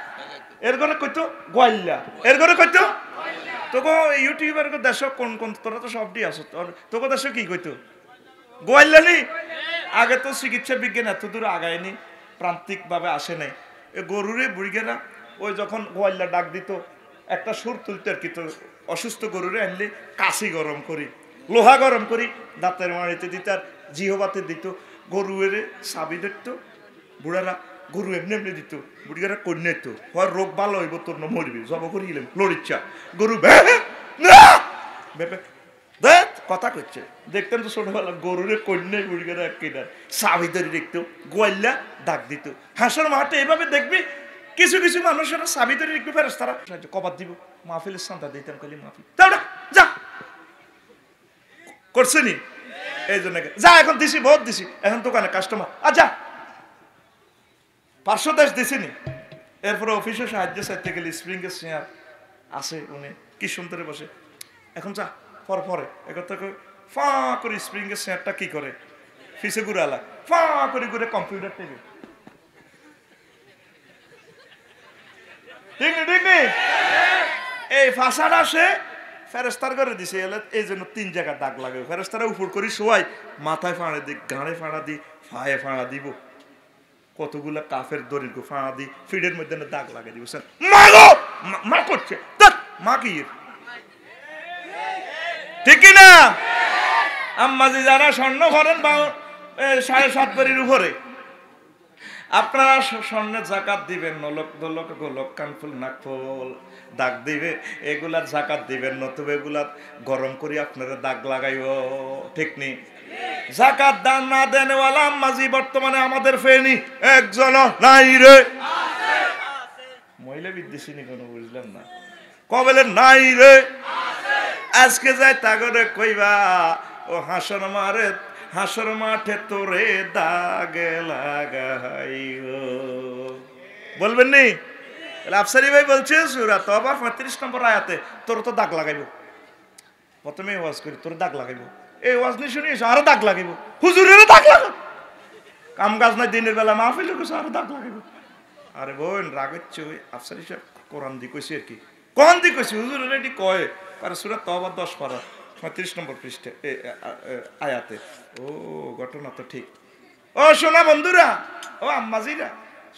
এর ঘরে কইতো গোয়াল্লা, এর ঘরে কইতো তোকে ইউটিউবার দেশ কোন কোন, তোরা তো সবটি আছো, তোকে দেশে কি কইতো গোয়াল্লানি। আগে তো চিকিৎসা বিজ্ঞান এত দূর আগায়নি, প্রান্তিক ভাবে আসে নাই। এ গরুরে বুড়িগেরা ওই যখন গোয়াল্লা ডাক দিত, একটা সুর তুলতে আর কি, তো অসুস্থ গরুরে আনলে কাশি গরম করি, লোহা গরম করি, দাঁতের মাড়িতে দিত আর জিহবাতে দিত, গরুয়ের চাবি ধরতো বুড়ারা, গরু এমনি এমনি দিত, বুড়িগারা কন্যা তো হয় রোগ ভালো হইব, তোর না মরবি, জব করিলেন লড়িচ্ছা গরু কথা করছে। দেখতেন তো ছোটবেলা গরুরে কন্যা বুড়িগারা কেনার চাবি ধরে দেখতো, গোয়াল্লা ডাক দিত। হাসর মাঠে এভাবে দেখবি কিছু কিছু মানুষেরা চাবি ধরে দেখবি, ফেরেশতারা কবাদ দিব, মাহফিলের সান্তা দিতাম খালি মাহফিল যা করছে নি। এই জন্য যা এখন দিছি বহুত দিছি এখন দোকানে কাস্টমার যা 500 দেশ দিছিনি এরপরে অফিসে সাহায্য চাইতে গেলে স্প্রিং এর চেয়ার আছে উনি কি সুন্দরে বসে এখন যা পরে একথা ফা করে স্প্রিং এর চেয়ারটা কি করে ফিসে ঘুরে আলা ফা করে ঘুরে কম্পিউটার টেবিল ঠিক নেই এই ফাঁসাটা সে ফেরেস্তার করে দিছে এই জন্য 3 জায়গায় দাগ লাগে ফেরেস্তারা উপর করি শোয়াই মাথায় ফাঁড়া দি গাঁড়ে ফাঁড়া দি ফায়ে ফাঁড়া দিব কতগুলা কাফের দড়ির ফাঁড়া দি ফিডের মধ্যে দাগ লাগিয়ে দিব মা করছে মা কি ঠিক না আম্মাজি যারা স্বর্ণ ভরেন 7.5 ভরির উপরে আপনারা স্বর্ণের জাকাত দিবেন নলক দলক গোলক কানফুল নাকফুল দাগ দিবে এগুলার জাকাত দিবেন নতুবা এগুলা গরম করে আপনারা দাগ লাগাইব ঠিক নেই জাকাত দান না দেনওয়ালা আম্মাজি বর্তমানে আমাদের ফেনি একজন নাই রে মহিলা বিদ্বেষী কোনো বুঝলাম না কবেলে নাই রে আজকে যাই তাগরে কইবা ও হাসর মাঠে তোরে দাগে লাগাইব বলবেন নি আফসারি ভাই বলছে সূরা তওবা 35 নম্বর আয়াতে তোর তো দাগ লাগাইব প্রথমে ওয়াজ করি তোর দাগ লাগাইব এই ওয়াজ নি শুনিস আরো দাগ লাগাইব হুজুরের দাগ লাগাইব কাম কাজ নাই দিনের বেলা মাহফিল কইছ আরো দাগ লাগাইব আরে বোন রাগচ্ছে ওই আফসারি সাহেব কোরআন দি কইছে আর কি কোন দি কইছে হুজুরের এটি কয় আর সূরা তওবা 10 পারা 35 নম্বর পৃষ্ঠা আয়াতে ও ঘটনা তো ঠিক ও শোনা বন্ধুরা ও আম্মাজিরা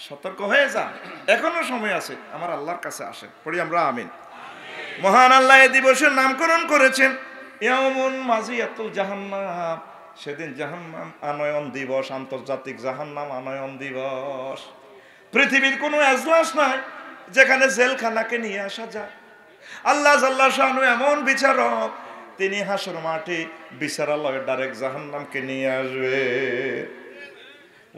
সতর্ক হয়ে যান এখনো সময় আছে আমার আল্লাহর কাছে আসেন পড়ি আমরা আমিন মহান আল্লাহ এই দিবসের নামকরণ করেছেন ইয়াউমুন মাজিয়াতুল জাহান্নাম সেদিন জাহান্নাম আনয়ন দিবস আন্তর্জাতিক জাহান্নাম আনয়ন দিবস পৃথিবীর কোনো এজলাস নাই যেখানে জেলখানাকে নিয়ে আসা যায় আল্লাহ জাল্লা শানু এমন বিচারক তিনি হাসর মাঠে বিচারালয়ে ডাইরেক্ট জাহান্নামকে নিয়ে আসবে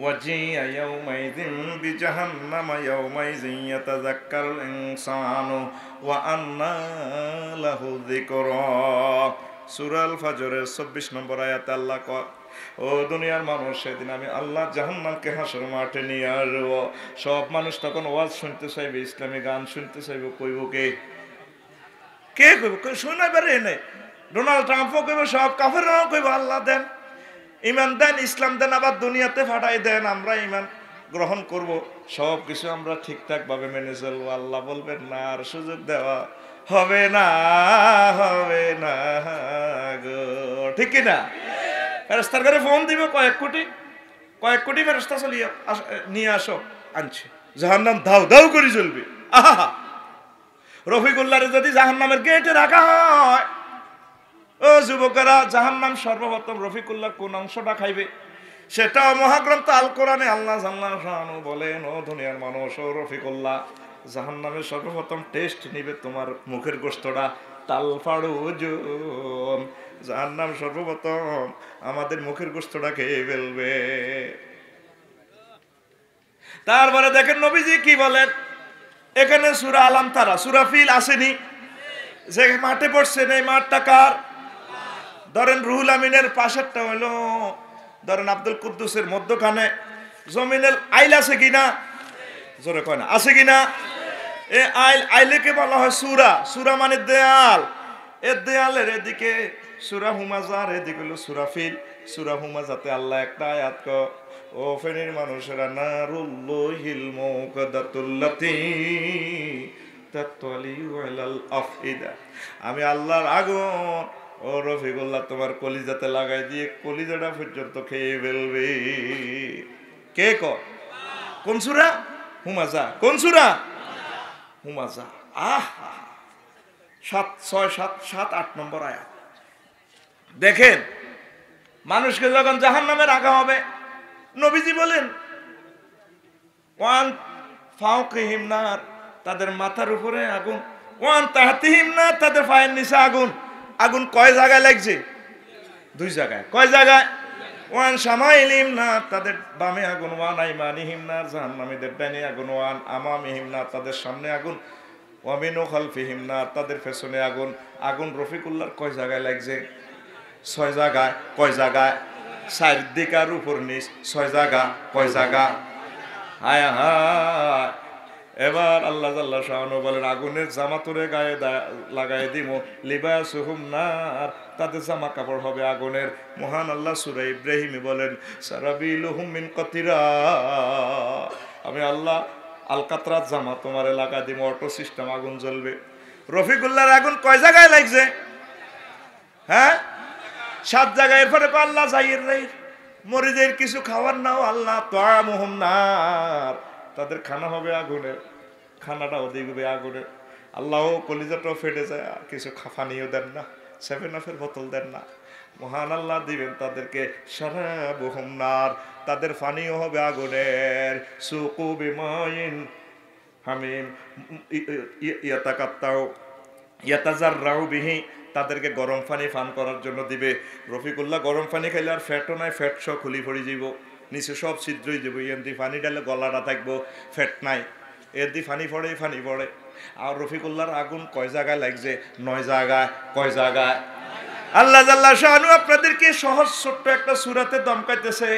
ওয়াজিয়া ইয়াউমাইযিন বিজাহান্নামা ইয়াউমাইযিন ইয়াতাযাক্কারুল ইনসানু ওয়া আন্না লাহু যিকরা সূরা আল ফাজরের 26 নম্বর আয়াতে আল্লাহ কয় ও দুনিয়ার মানুষ সেদিন আমি আল্লাহ জাহান্নামকে হাসর মাঠে নিয়ে আসব সব মানুষ তখন ওয়াজ শুনতে চাইবে ইসলামী গান শুনতে চাইবে কইব কে কইব শোনাই পারে নাই ডোনাল্ড ট্রাম্পও কইব সব কাফেররাও কইব আল্লাহ দেন ইমান দেন ইসলাম দেন আবার দুনিয়াতে ফাটাই দেন আমরা ইমান গ্রহণ করব সব কিছু আমরা ঠিকঠাক ভাবে মেনে চলবো আল্লাহ বলবেন না আর সুযোগ দেওয়া হবে না গো ঠিক কি না ফেরেশতার ঘরে ফোন দিব কয়েক কোটি ফেরেশতা চলিয়ে নিয়ে আসো আনছে জাহান্নাম দাও দাও করে চলবে আহা রফিকুল্লাহরে যদি জাহান্নামের গেটে রাখা হয় ও যুবকেরা জাহান্নাম সর্বপ্রথম রফিকুল্লাহ কোন অংশটা খাইবে সেটা মহাগ্রন্থ আল কোরআনে আল্লাহ জাল্লাহু বলেন ও দুনিয়ার মানুষ ও রফিকুল্লাহ জাহান্নামের সর্বপ্রথম টেস্ট নিবে তোমার মুখের গোশতটা তালফাড়ু জুম জাহান্নাম সর্বপ্রথম আমাদের মুখের গোশতটা খেয়ে ফেলবে তারপরে দেখেন নবীজি কি বলেন এখানে সূরা আলাম তারা সূরা ফিল আসেনি যে মাঠে পড়ছেন এই মাঠটা কার ধরেন রুহুল আমিনের পাশেরটা হলো ধরেন আব্দুল কুদ্দুসের মধ্যখানে জমিনের আইল আছে কিনা জোরে কয় না আছে কিনা এই আইলেকে বলা হয় সূরা মানে দেয়াল এই দেয়ালের এদিকে সূরা হুমাজার এদিকে হলো সূরা ফিল সূরা হুমাজাতে আল্লাহ একটা আয়াত কয় ও ফেনীর মানুষেরা নারুল্লাহিল মুকাদ্দাতুল্লাতী তাতওয়ালিউ আলাল আফইদা আমি আল্লাহর আগুন ও রফিকুল্লাহ তোমার কলিজাতে লাগাই দিয়ে কলিজাটা পর্যন্ত খেয়ে ফেলবে কে কোন সূরা হুমাজা কোন সূরা হুমাজা 7 নম্বর আয়াত দেখেন মানুষকে যখন জাহান্নামে রাখা হবে নবীজি বলেন ওয়ান ফাওকিহিম নার তাদের মাথার উপরে আগুন ওয়ান তাহতিহিম নার তাদের পায়ের নিচে আগুন আগুন কয় জায়গায় লাগছে 2 জায়গায় কয় জায়গায় ওয়ান শামাইলিহিম নার তাদের বামে আগুন ওয়ান আইমানিহিম নার জাহান্নামীদের ডানে আগুন ওয়ান আমামিহিম নার তাদের সামনে আগুন ওয়া মিন খালফিহিম নার তাদের পেছনে আগুন আগুন রফিকুল্লাহর কয় জায়গায় লাগছে 6 জায়গায় কয় জায়গায়? 4 দিক আর উপর নিচ 6 জায়গা কয় জায়গা? হায় হায়। এবার আল্লাহ জাল্লা শাআনহু বলেন আগুনের জামা তোরে গায়ে লাগায় দিমু লিবাসুহুম নার, তাদের জামা কাপড় হবে আগুনের। মহান আল্লাহ সূরা ইব্রাহিমে বলেন সারাবিলুহুম মিন কাতিরা, আমি আল্লাহ আল কাতরাত জামা তোমারে লাগা দিমু, অটো সিস্টেম আগুন জ্বলবে। রফিকুল্লাহর আগুন কয় জায়গায় লাগছে? হ্যাঁ 7 জায়গায়। এরপরে আল্লাহ যাইর মরিদের কিছু খাবার নাও, আল্লাহ তাআমুহুম নার, তাদের খানা হবে আগুনের, খানাটাও দেখবে আগুনের। আল্লাহ কলিজাটাও ফেটে যায়, কিছু খাফানিও দেন না, 7 আপের বোতল দেন না। মহান আল্লাহ দিবেন তাদেরকে শারাবুহুম নার, তাদের পানিও হবে আগুনের। সুকু বিমাইন হামিম ইয়াতাকাত্তাউ ইয়াতাজাররাউ বিহি, তাদেরকে গরম পানি পান করার জন্য দিবে। রফিকুল্লাহ গরম পানি খাইলে আর ফ্যাটও নাই, ফ্যাট সব খুলি পড়ে যাব, নিচে সব ছিদ্রই যাব। এমনি পানি ডালে গলাটা থাকবো, ফ্যাট নাই, এর দিয়ে পানি পড়ে। আর রফিকুল্লাহর আগুন কয় জায়গায় লাগছে? 9 জায়গায়। কয় জায়গায়? আল্লাহ জাল্লা শাআনহু আপনাদেরকে সহজ ছোট্ট একটা সূরাতে দমকাইতেছে।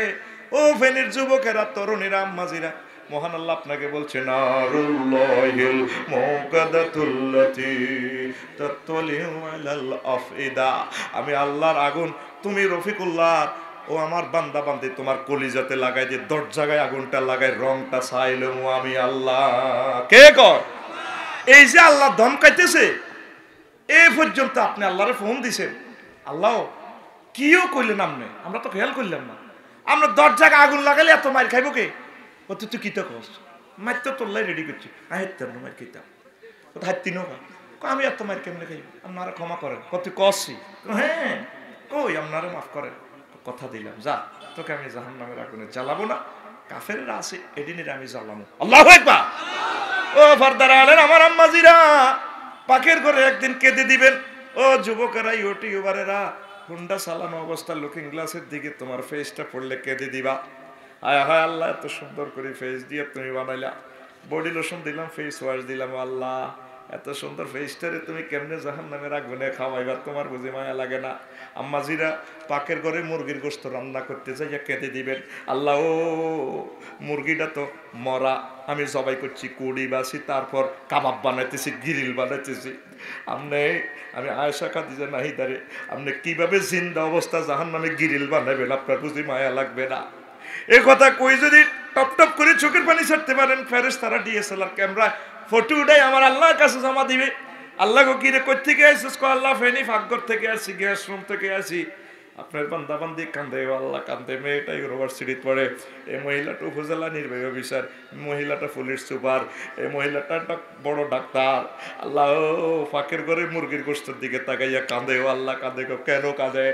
ও ফেনীর যুবকেরা, তরুণীরা, আম্মাজিরা, মহান আল্লাহ আপনাকে বলছে নারুল্লাহিল মুকাদাতুল্লাতী তাতলিউ আলাল আফইদা, আমি আল্লাহর আগুন তুমি রফিকুল্লাহ ও আমার বান্দা বান্দি তোমার কলিজাতে লাগাই দিয়ে 10 জায়গায় আগুনটা লাগাই, রংটা চাইলাম আমি আল্লাহ। কে কর? এই যে আল্লাহ ধমকাইতেছে, এই পর্যন্ত আপনি আল্লাহরে ফোন দিছেন, আল্লাহ কিও কইলেন আপনি, আমরা তো খেয়াল করলাম না। আমরা 10 জায়গায় আগুন লাগাইলে এত মার খাইব কে? তুই কিতা কস? মার তো তোল্লাই রেডি করছি, হাইতাম না মার খেতাম, হাইতি নৌকা, আমি এত মার কেমনে খাইব, আপনারা ক্ষমা করেন। কত কষি, হ্যাঁ কই আপনারা মাফ করেন, কথা দিলাম, যা তোকে আমি জাহান্নামের আগুনে জ্বালাবো না, কাফেররা আছে এদিনের আমি জ্বালাবো। আল্লাহু আকবার। ও ফারদারা আলেন আমার আম্মাজিরা, পাকের করে একদিন কেঁদে দিবেন। ও যুবকেরা, ইউটিউবারেরা, হুন্ডা চালানো অবস্থা লুকিং গ্লাসের দিকে তোমার ফেসটা পড়লে কেঁদে দিবা। হায় হায় আল্লাহ, এত সুন্দর করে ফেস দিয়ে তুমি বানাইলা, বডি লোশন দিলাম, ফেস ওয়াশ দিলাম, আল্লাহ এত সুন্দর ফেসটারে তুমি কেমনে জাহান্নামের আগুনে খাওয়াইবা, তোমার বুঝি মায়া লাগে না? আম্মাজিরা, পাকের ঘরে মুরগির গোশত রান্না করতে যাইয়া কেঁদে দিবেন, আল্লাহ ও মুরগিটা তো মরা, আমি জবাই করছি, কুড়ি বাছি, তারপর কাবাব বানাইতেছি, গ্রিল বানাইতেছি, আমি আয়েশা খাদিজা নাহিদারে আপনি কিভাবে জিন্দা অবস্থা জাহান্নামে গ্রিল বানাবেন, আপনার বুঝি মায়া লাগবে না? এ কথা কই যদি টপ টপ করে চোখের পানি ছাড়তে পারেন, ফেরেশতারা ডিএসএলআর ক্যামেরা ফটো উঠাই আমার আল্লাহর কাছে জমা দিবে। আল্লাহ গো কিরে কই থেকে আইছিস? কো আল্লাহ ফেনি ফাকঘর থেকে আসি, গ্যাস রুম থেকে আসি। আপনার বান্দা বান্দি কান্দে, আল্লাহ কান্দে, মেয়েটা ইউনিভার্সিটি পড়ে, এই মহিলাটা উপজেলা নির্বাহী অফিসার, মহিলাটা পুলিশ সুপার, এই মহিলাটা বড় ডাক্তার। আল্লাহ ফাঁকের ঘরে মুরগির গোশতের দিকে তাকাইয়া কান্দে, ও আল্লাহ কাঁদে। কেন কাঁদে?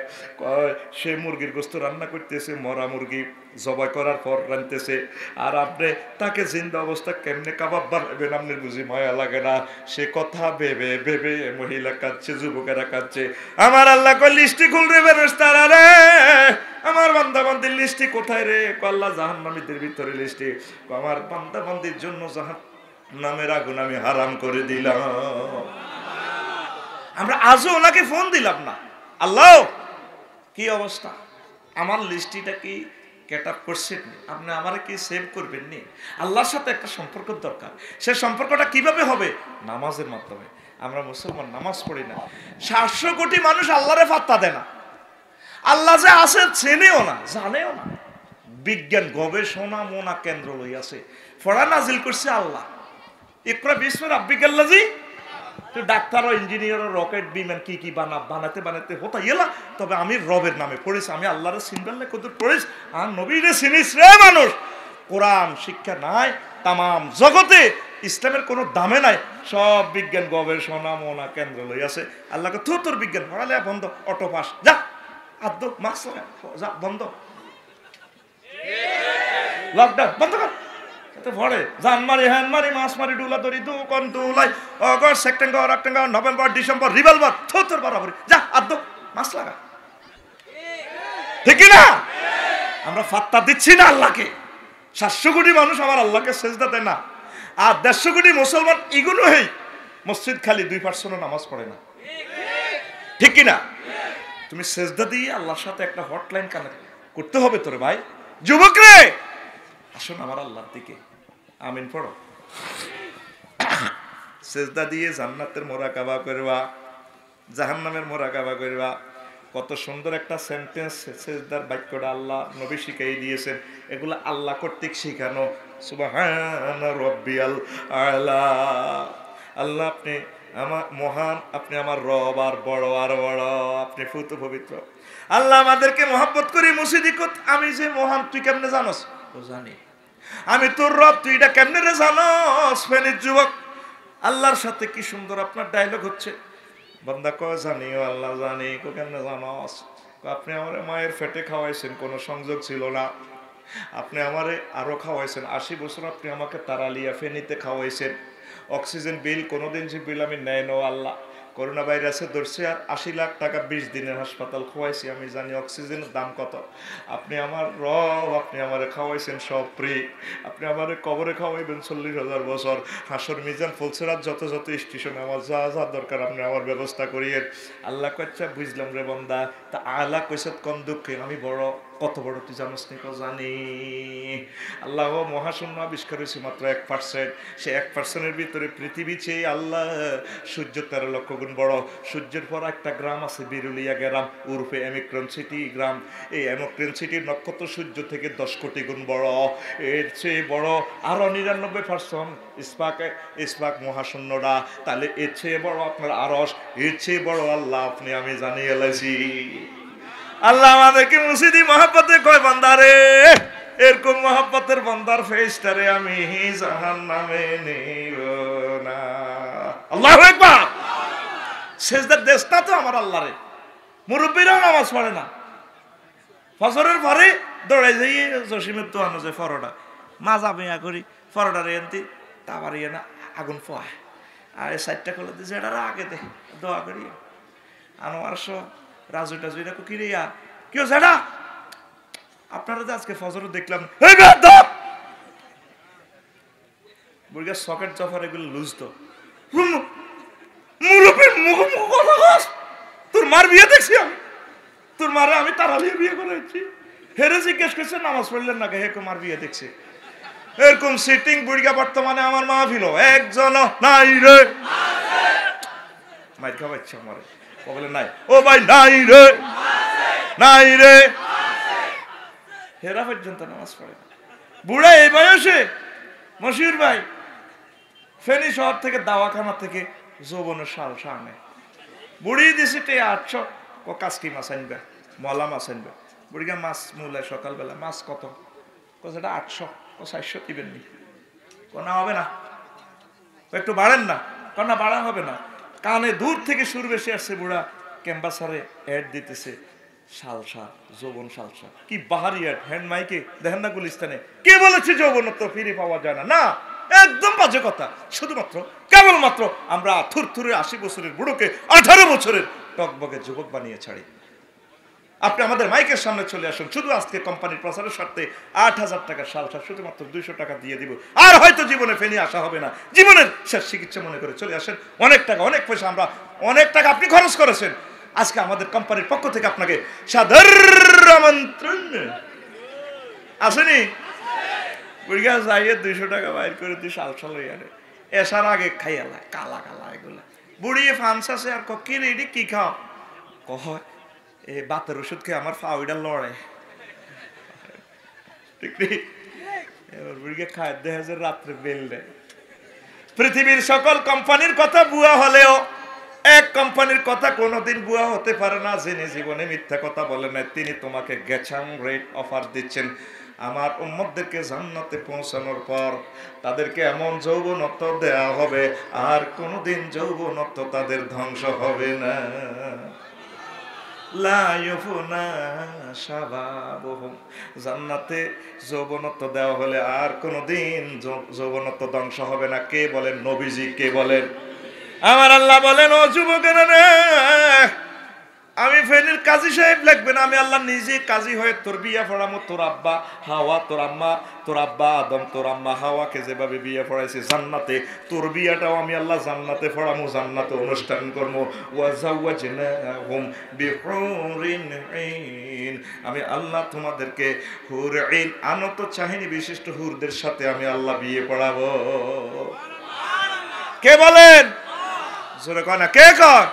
সে মুরগির গোশত রান্না করতেছে, মরা মুরগি জবাই করার পর রানতেছে, আর আপনি তাকে জিন্দা অবস্থা কেমনে কাবাব বানাবেন, আপনার বুঝি মায়া লাগে না? সে কথা ভেবে ভেবে মহিলা কাঁদছে, যুবকেরা কাঁদছে। আমার আল্লাহ কই লিস্টি খুলবে ফেরেশতারা রে, আমার বান্দা বান্দির লিস্টি কোথায় রে? আল্লাহ জাহান্নামীদের ভিতরে লিস্টি, আমার বান্দা বান্দির জন্য জাহান্নামের আগুন আমি হারাম করে দিলাম। আমরা আজও ওনাকে ফোন দিলাম না, আল্লাহ কি অবস্থা, আমার লিস্টিটা কি কেট আপ করছেন, আপনি আমারে কি সেভ করবেন নি? আল্লাহর সাথে একটা সম্পর্ক দরকার। সে সম্পর্কটা কিভাবে হবে? নামাজের মাধ্যমে। আমরা মুসলমান, নামাজ পড়ি না। 700 কোটি মানুষ আল্লাহরে পাত্তা দেয় না, আল্লাহ যে আছে চেনেও না, জানেও না। বিজ্ঞান গবেষণা মোনা কেন্দ্র লইয়াছে, ফড়া নাজিল করছে আল্লাহ, ইকরা বিস্মি রাব্বিকাল্লাযী। তো ডাক্তার ও ইঞ্জিনিয়ার ও রকেট বিমান কি কি বানাতে বানাতে হতা ইয়েলা, তবে আমি রবের নামে পড়েছি, আমি আল্লাহরে চিনবেন কত পড়েছি, আর নবীরে চিনিস রে মানুষ। কোরআন শিক্ষা নাই তামাম জগতে, ইসলামের কোনো দামে নাই। সব বিজ্ঞান গবেষণা মোনা কেন্দ্র লই আছে। আল্লাহকে তোর বিজ্ঞান পড়ালে বন্ধ, অটো পাস, যা আদ্য মাস্ক যা বন্ধ, লকডাউন বন্ধ কর, ভরে জান মারি হ্যান মারি মাছ মারি ডুলা ধরি দু কন দুলাই August September October November December revolver থর বরাবর, যা আদ্য মাছ লাগা, ঠিক না? আমরা ফাত্তা দিচ্ছি না আল্লাহকে। 700 কোটি মানুষ আমার আল্লাহকে সেজদা দেয় না, আর 150 কোটি মুসলমান ইগুনো হেই মসজিদ খালি 2% নামাজ পড়ে না, ঠিক কিনা? তুমি সেজদা দিয়ে আল্লাহর সাথে একটা হটলাইন কানেক্ট করতে হবে তোরে ভাই। যুবক রে, আসুন আমার আল্লাহর দিকে, আমিন পড়ো। সেজদা দিয়ে জান্নাতের মোরাকাবা করবা, জাহান্নামের মোরাকাবা করবা। কত সুন্দর একটা সেন্টেন্স, সেজদার বাক্যটা আল্লাহ নবী শিখাই দিয়েছেন। এগুলো আল্লাহ কর্তৃক শিখানো। সুবহান রাব্বিয়াল আলা। আল্লাহ আপনি আমার মহান, আপনি আমার রব, আর বড় আর বড়, আপনি ফুত পবিত্র। আল্লাহ আমাদেরকে মহব্বত করি মুসিদি কত। আমি যে মহান তুই কেমনে জানোস? ও জানি। আমি তোর রব, তুই এটা কেমনে রে জানোস? ফেনীর যুবক, আল্লাহর সাথে কি সুন্দর আপনার ডায়লগ হচ্ছে। বান্দা কয় জানিও, আল্লাহ জানি। কো কেমনে জানোস? আপনি আমারে মায়ের পেটে খাওয়াইছেন, কোনো সংযোগ ছিল না। আপনি আমারে আরো খাওয়াইছেন, 80 বছর আপনি আমাকে তারালিয়া ফেনীতে খাওয়াইছেন। অক্সিজেন বিল কোনোদিন যে বিল আমি নেয় নো আল্লাহ। করোনা ভাইরাসে ধরছে আর 80 লাখ টাকা 20 দিনের হাসপাতাল খোয়াইছি। আমি জানি অক্সিজেনের দাম কত। আপনি আমার রব, আপনি আমারে খাওয়াইছেন সব ফ্রি। আপনি আমারে কবরে খাওয়াইবেন 40,000 বছর। হাসর মিজান ফুলসেরাত যত যত স্টেশনে আমার যা যা দরকার আপনি আমার ব্যবস্থা করিয়ে। আল্লাহ কচ্ছা বুঝলাম রে বন্দা। তা আল্লাহ কইসত কোন দুঃখে আমি বড়, কত বড় তুই জানোস নি? জানি। আল্লাহ মহাশূন্য আবিষ্কার হয়েছে মাত্র 1%। সে 1%-এর ভিতরে পৃথিবী চেয়ে আল্লাহ সূর্য 13 লক্ষ গুণ বড়। সূর্যের পর একটা গ্রাম আছে বিরুলিয়া গ্রাম, উর্ফে অ্যামিক্রন সিটি গ্রাম। এই অ্যামিক্রন সিটির নক্ষত্র সূর্য থেকে 10 কোটি গুণ বড়। এর চেয়ে বড় আরো 99% ইসপাক মহাশূন্যটা। তাহলে এর চেয়ে বড় আপনার আরশ, এর চেয়ে বড় আল্লাহ আপনি আমি জানিয়ে এলাইছি। আল্লাহ আমাদেরকে মুসিদি মহব্বতে কয় বান্দারে, এরকম মহব্বতের বান্দার ফেরেশতারে আমি জাহান্নামে নেব না। আল্লাহু আকবার। সেজদার দেশটা তো আমার আল্লাহরে। মুরব্বীরাও নামাজ পড়ে না, ফজরের পরে দৌড়াই যাই জসিমের তো আনো যে ফরোটা মাজা বেয়া করি ফরোটা রে আনতি তা পারিয়ে না আগুন পোয়ায়। আর এই সাইডটা করলে দিয়েছে এটা আগে দে দোয়া করি আনোয়ার রাজু টাজু এটা কিরিয়া কেউ সেটা আপনারা তো আজকে ফজরও দেখলাম বুড়িয়া সকেট জফার এগুলো লুজ তো তোর মার বিয়ে দেখছি আমি, তোর মারে আমি তারালিয়ে বিয়ে করেছি। হেরে জিজ্ঞেস করছে নামাজ পড়লেন না হে কুমার বিয়ে দেখছে। এরকম সিটিং বুড়িয়া বর্তমানে আমার মাহফিল একজন নাই রে, মাইর খাওয়াচ্ছে আমার বলে নাই ও ভাই নাই রে নাই রে, হেরা পর্যন্ত নামাজ পড়ে না। বুড়া এই বয়সে মশিউর ভাই ফেনী শহর থেকে দাওয়াখানা থেকে যৌবনের সাল সামনে বুড়ি দিছি 800 কাসকি মাছ আনবে মলা মাছ আনবে। বুড়িগা মাছ মূলায় সকালবেলা মাছ কত সেটা 800 400 দিবেন নি না হবে না একটু বাড়েন না না বাড়া হবে না। কানে দূর থেকে সুর বেশি আসছে বুড়া ক্যাম্বাসারে অ্যাড দিতেছে সালসা যৌবন সালসা কি বাহারি অ্যাড হ্যান্ড মাইকে দেখেন না গুলিস্তানে কে বলেছে যৌবনত্ব ফিরে পাওয়া যায় না? না একদম বাজে কথা। শুধুমাত্র কেবলমাত্র আমরা থুরথুরে 80 বছরের বুড়োকে 18 বছরের টকবকে যুবক বানিয়ে ছাড়ি। আপনি আমাদের মাইকের সামনে চলে আসুন, শুধু আজকে কোম্পানির প্রচারের স্বার্থে 8,000 টাকা সালসা শুধুমাত্র 200 টাকা দিয়ে দিব। আর হয়তো জীবনে ফেনি আসা হবে না, জীবনের শেষ চিকিৎসা মনে করে চলে আসেন। অনেক টাকা অনেক পয়সা আমরা অনেক টাকা আপনি খরচ করেছেন, আজকে আমাদের কোম্পানির পক্ষ থেকে আপনাকে সাদর আমন্ত্রণ আসেনি। বুড়িয়া যাইয়ে 200 টাকা বাইর করে তুই সালসা লই আনে এসার আগে খাইয়ালা কালা কালা এগুলা বুড়িয়ে ফান্স আছে আর কি রে এটি কি খাও কহ এ বাতের ওষুধ খেয়ে আমার ফাউইটা লড়ে ঠিক নেই। এবার বুড়িকে খায় দেখা যায় রাত্রে বেল দেয়। পৃথিবীর সকল কোম্পানির কথা বুয়া হলেও এক কোম্পানির কথা কোনোদিন বুয়া হতে পারে না, যিনি জীবনে মিথ্যা কথা বলে না। তিনি তোমাকে গেছাম রেট অফার দিচ্ছেন আমার উম্মতদেরকে জান্নাতে পৌঁছানোর পর তাদেরকে এমন যৌবনত্ব দেয়া হবে আর কোনোদিন যৌবনত্ব তাদের ধ্বংস হবে না। জান্নাতে যৌবনত্ব দেওয়া হলে আর কোনোদিন যৌবনত্ব ধ্বংস হবে না। কে বলেন? নবীজি। কে বলেন? আমার আল্লাহ বলেন ও যুবকেরা রে আমি ফেনীর কাজী সাহেব লাগবে না, আমি আল্লাহ নিজে কাজী হয়ে তোর বিয়া পড়ামো। তোর আব্বা হাওয়া, তোর আম্মা, তোর আব্বা আদম, তোর আম্মা হাওয়াকে যেভাবে বিয়ে পড়াইছে জান্নাতে, তোর বিয়াটাও আমি আল্লাহ জান্নাতে পড়ামো, জান্নাতে অনুষ্ঠান করবো। ওয়াজাওয়াজনাহুম বিহুরিন আইন, আমি আল্লাহ তোমাদেরকে হুর আইন, আনত চাহিনী বিশিষ্ট হুরদের সাথে আমি আল্লাহ বিয়ে পড়াবো। কে বলেন? জোরে কয় না, কে কয়?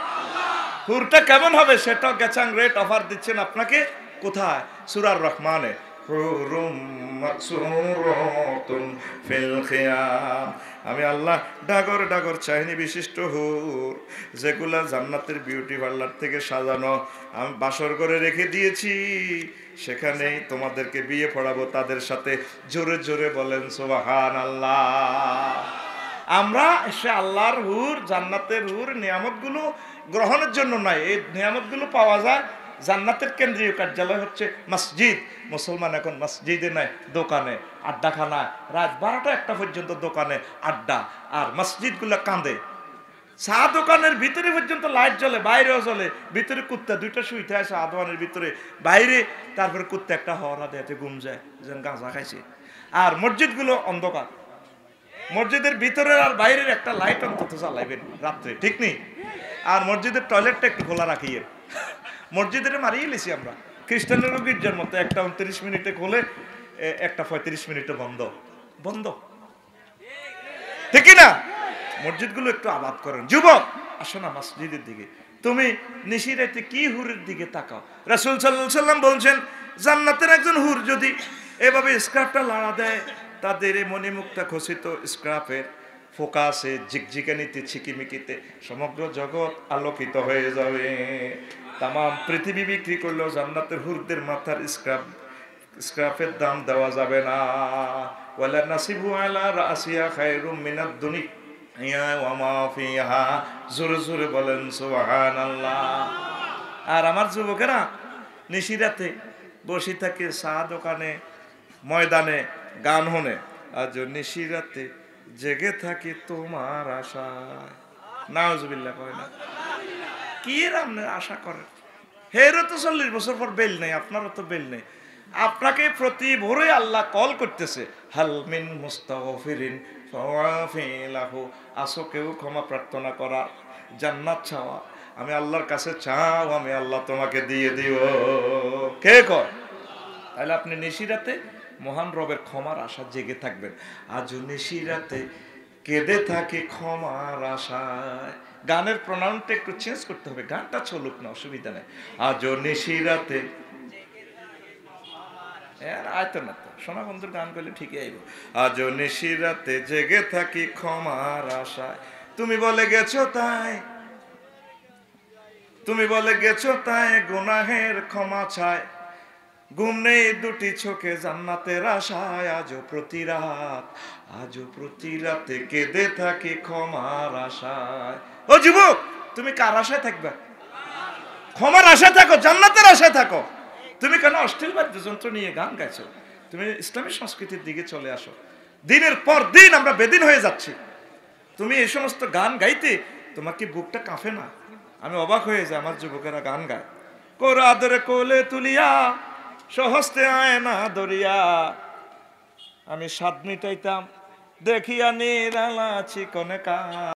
হুরটা কেমন হবে সেটা গেচাং রেট অফার দিচ্ছেন আপনাকে। কোথায়? সূরার রহমানে, হুরুম মাকসুরাতুন ফিল খিয়াম, আমি আল্লাহ ডাগর ডাগর চাহিনী বিশিষ্ট হুর, যেগুলা জান্নাতের বিউটি পার্লার থেকে সাজানো, আমি বাসর করে রেখে দিয়েছি, সেখানেই তোমাদেরকে বিয়ে পড়াবো তাদের সাথে। জোরে জোরে বলেন সুবহানাল্লাহ। আমরা সে আল্লাহর হুর, জান্নাতের হুর নিয়ামতগুলো গ্রহণের জন্য নয়, এই নিয়ামতগুলো পাওয়া যায়। জান্নাতের কেন্দ্রীয় কার্যালয় হচ্ছে মসজিদ। মুসলমান এখন মসজিদে নাই, দোকানে, আড্ডাখানায়, রাত 12টা-1টা পর্যন্ত দোকানে আড্ডা, আর মসজিদগুলো কাঁদে। চা দোকানের ভিতরে পর্যন্ত লাইট জ্বলে, বাইরেও জ্বলে, ভিতরে কুত্তা দুইটা শুইতে আসে আদোয়ানের ভিতরে, বাইরে তারপরে কুত্তা একটা হওয়া দেয়াতে ঘুম যায়, যেন গাঁজা খাইছে। আর মসজিদগুলো অন্ধকার, মসজিদের ভিতরের আর বাইরের একটা লাইট অন্তত জ্বালাইবেন রাত্রে, ঠিক নেই? আর মসজিদের টয়লেটটা একটু খোলা রাখিয়ে, মসজিদের মারিয়ে লিছি আমরা। খ্রিস্টানেরও গির্জার মতো, একটা 29 মিনিটে খোলে, একটা 35 মিনিটে বন্ধ, বন্ধ, ঠিক না? মসজিদগুলো একটু আবাদ করেন। যুবক, আসো না মসজিদের দিকে। তুমি নিশিরাতে কি হুরের দিকে তাকাও? রাসূল সাল্লাল্লাহু আলাইহি সাল্লাম বলছেন, জান্নাতের একজন হুর যদি এভাবে স্কার্ফটা লাড়া দেয়, তাদের মণিমুক্তা খচিত স্কার্ফের ফোকাসে, ঝিকঝিকানিতে, ছিকিমিকিতে সমগ্র জগৎ আলোকিত হয়ে যাবে। তাম পৃথিবী বিক্রি করলেও জান্নাতের হুরদের মাথার স্কার্ফের দাম দেওয়া যাবে না। ওয়ালা নাসিবু আলা রাসিয়া খায়রুম মিনাদ দুনিয়া ওয়া মা ফিহা, জোরে জোরে বলেন সুবহানাল্লাহ। আর আমার যুবকেরা নিশিরাতে বসে থাকে চা দোকানে, ময়দানে, গান হনে, আজ নিশিরাতে জেগে থাকি তোমার আশায়। নাউজুবিল্লাহ কয় না? কি রামনের আশা করেন? হেরও তো 40 বছর পর বেল নেই, আপনারও তো বেল নেই। আপনাকে প্রতি ভোরে আল্লাহ কল করতেছে, হাল মিন মুস্তাগফিরিন ফাওয়াফি লাহু, আসো কেউ ক্ষমা প্রার্থনা করা, জান্নাত চাওয়া, আমি আল্লাহর কাছে চাও, আমি আল্লাহ তোমাকে দিয়ে দিব। কে কয়? তাহলে আপনি নিশিরাতে মহান রবের ক্ষমার আশা জেগে থাকবেন। আজ নিশিরাতে কেঁদে থাকে ক্ষমার আশায়। গানের প্রনাউনটা একটু চেঞ্জ করতে হবে, গানটা চলুক না, অসুবিধা নেই। আজ নিশিরাতে, আয়তো না তো, সোনা বন্ধুর গান করলে ঠিকই আইব। আজ নিশিরাতে জেগে থাকি ক্ষমার আশায়, তুমি বলে গেছো তাই, তুমি বলে গেছো তাই, গুনাহের ক্ষমা চায়, ঘুম নেই দুটি চোখে জান্নাতের আশায়, আজও প্রতি রাত, আজও প্রতি রাতে কেঁদে থাকি ক্ষমার আশায়। ও যুবক, তুমি কার আশায় থাকবে? ক্ষমার আশায় থাকো, জান্নাতের আশায় থাকো। তুমি কেন অশ্লীল বাদ্যযন্ত্র নিয়ে গান গাইছো? তুমি ইসলামী সংস্কৃতির দিকে চলে আসো। দিনের পর দিন আমরা বেদিন হয়ে যাচ্ছি। তুমি এই সমস্ত গান গাইতে তোমার কি বুকটা কাঁপে না? আমি অবাক হয়ে যাই, আমার যুবকেরা গান গায়, কোর আদরে কোলে তুলিয়া সহস্তে আয় না দরিয়া, আমি স্বাদ মিটাইতাম দেখিয়া নিরালা চিকনে কা।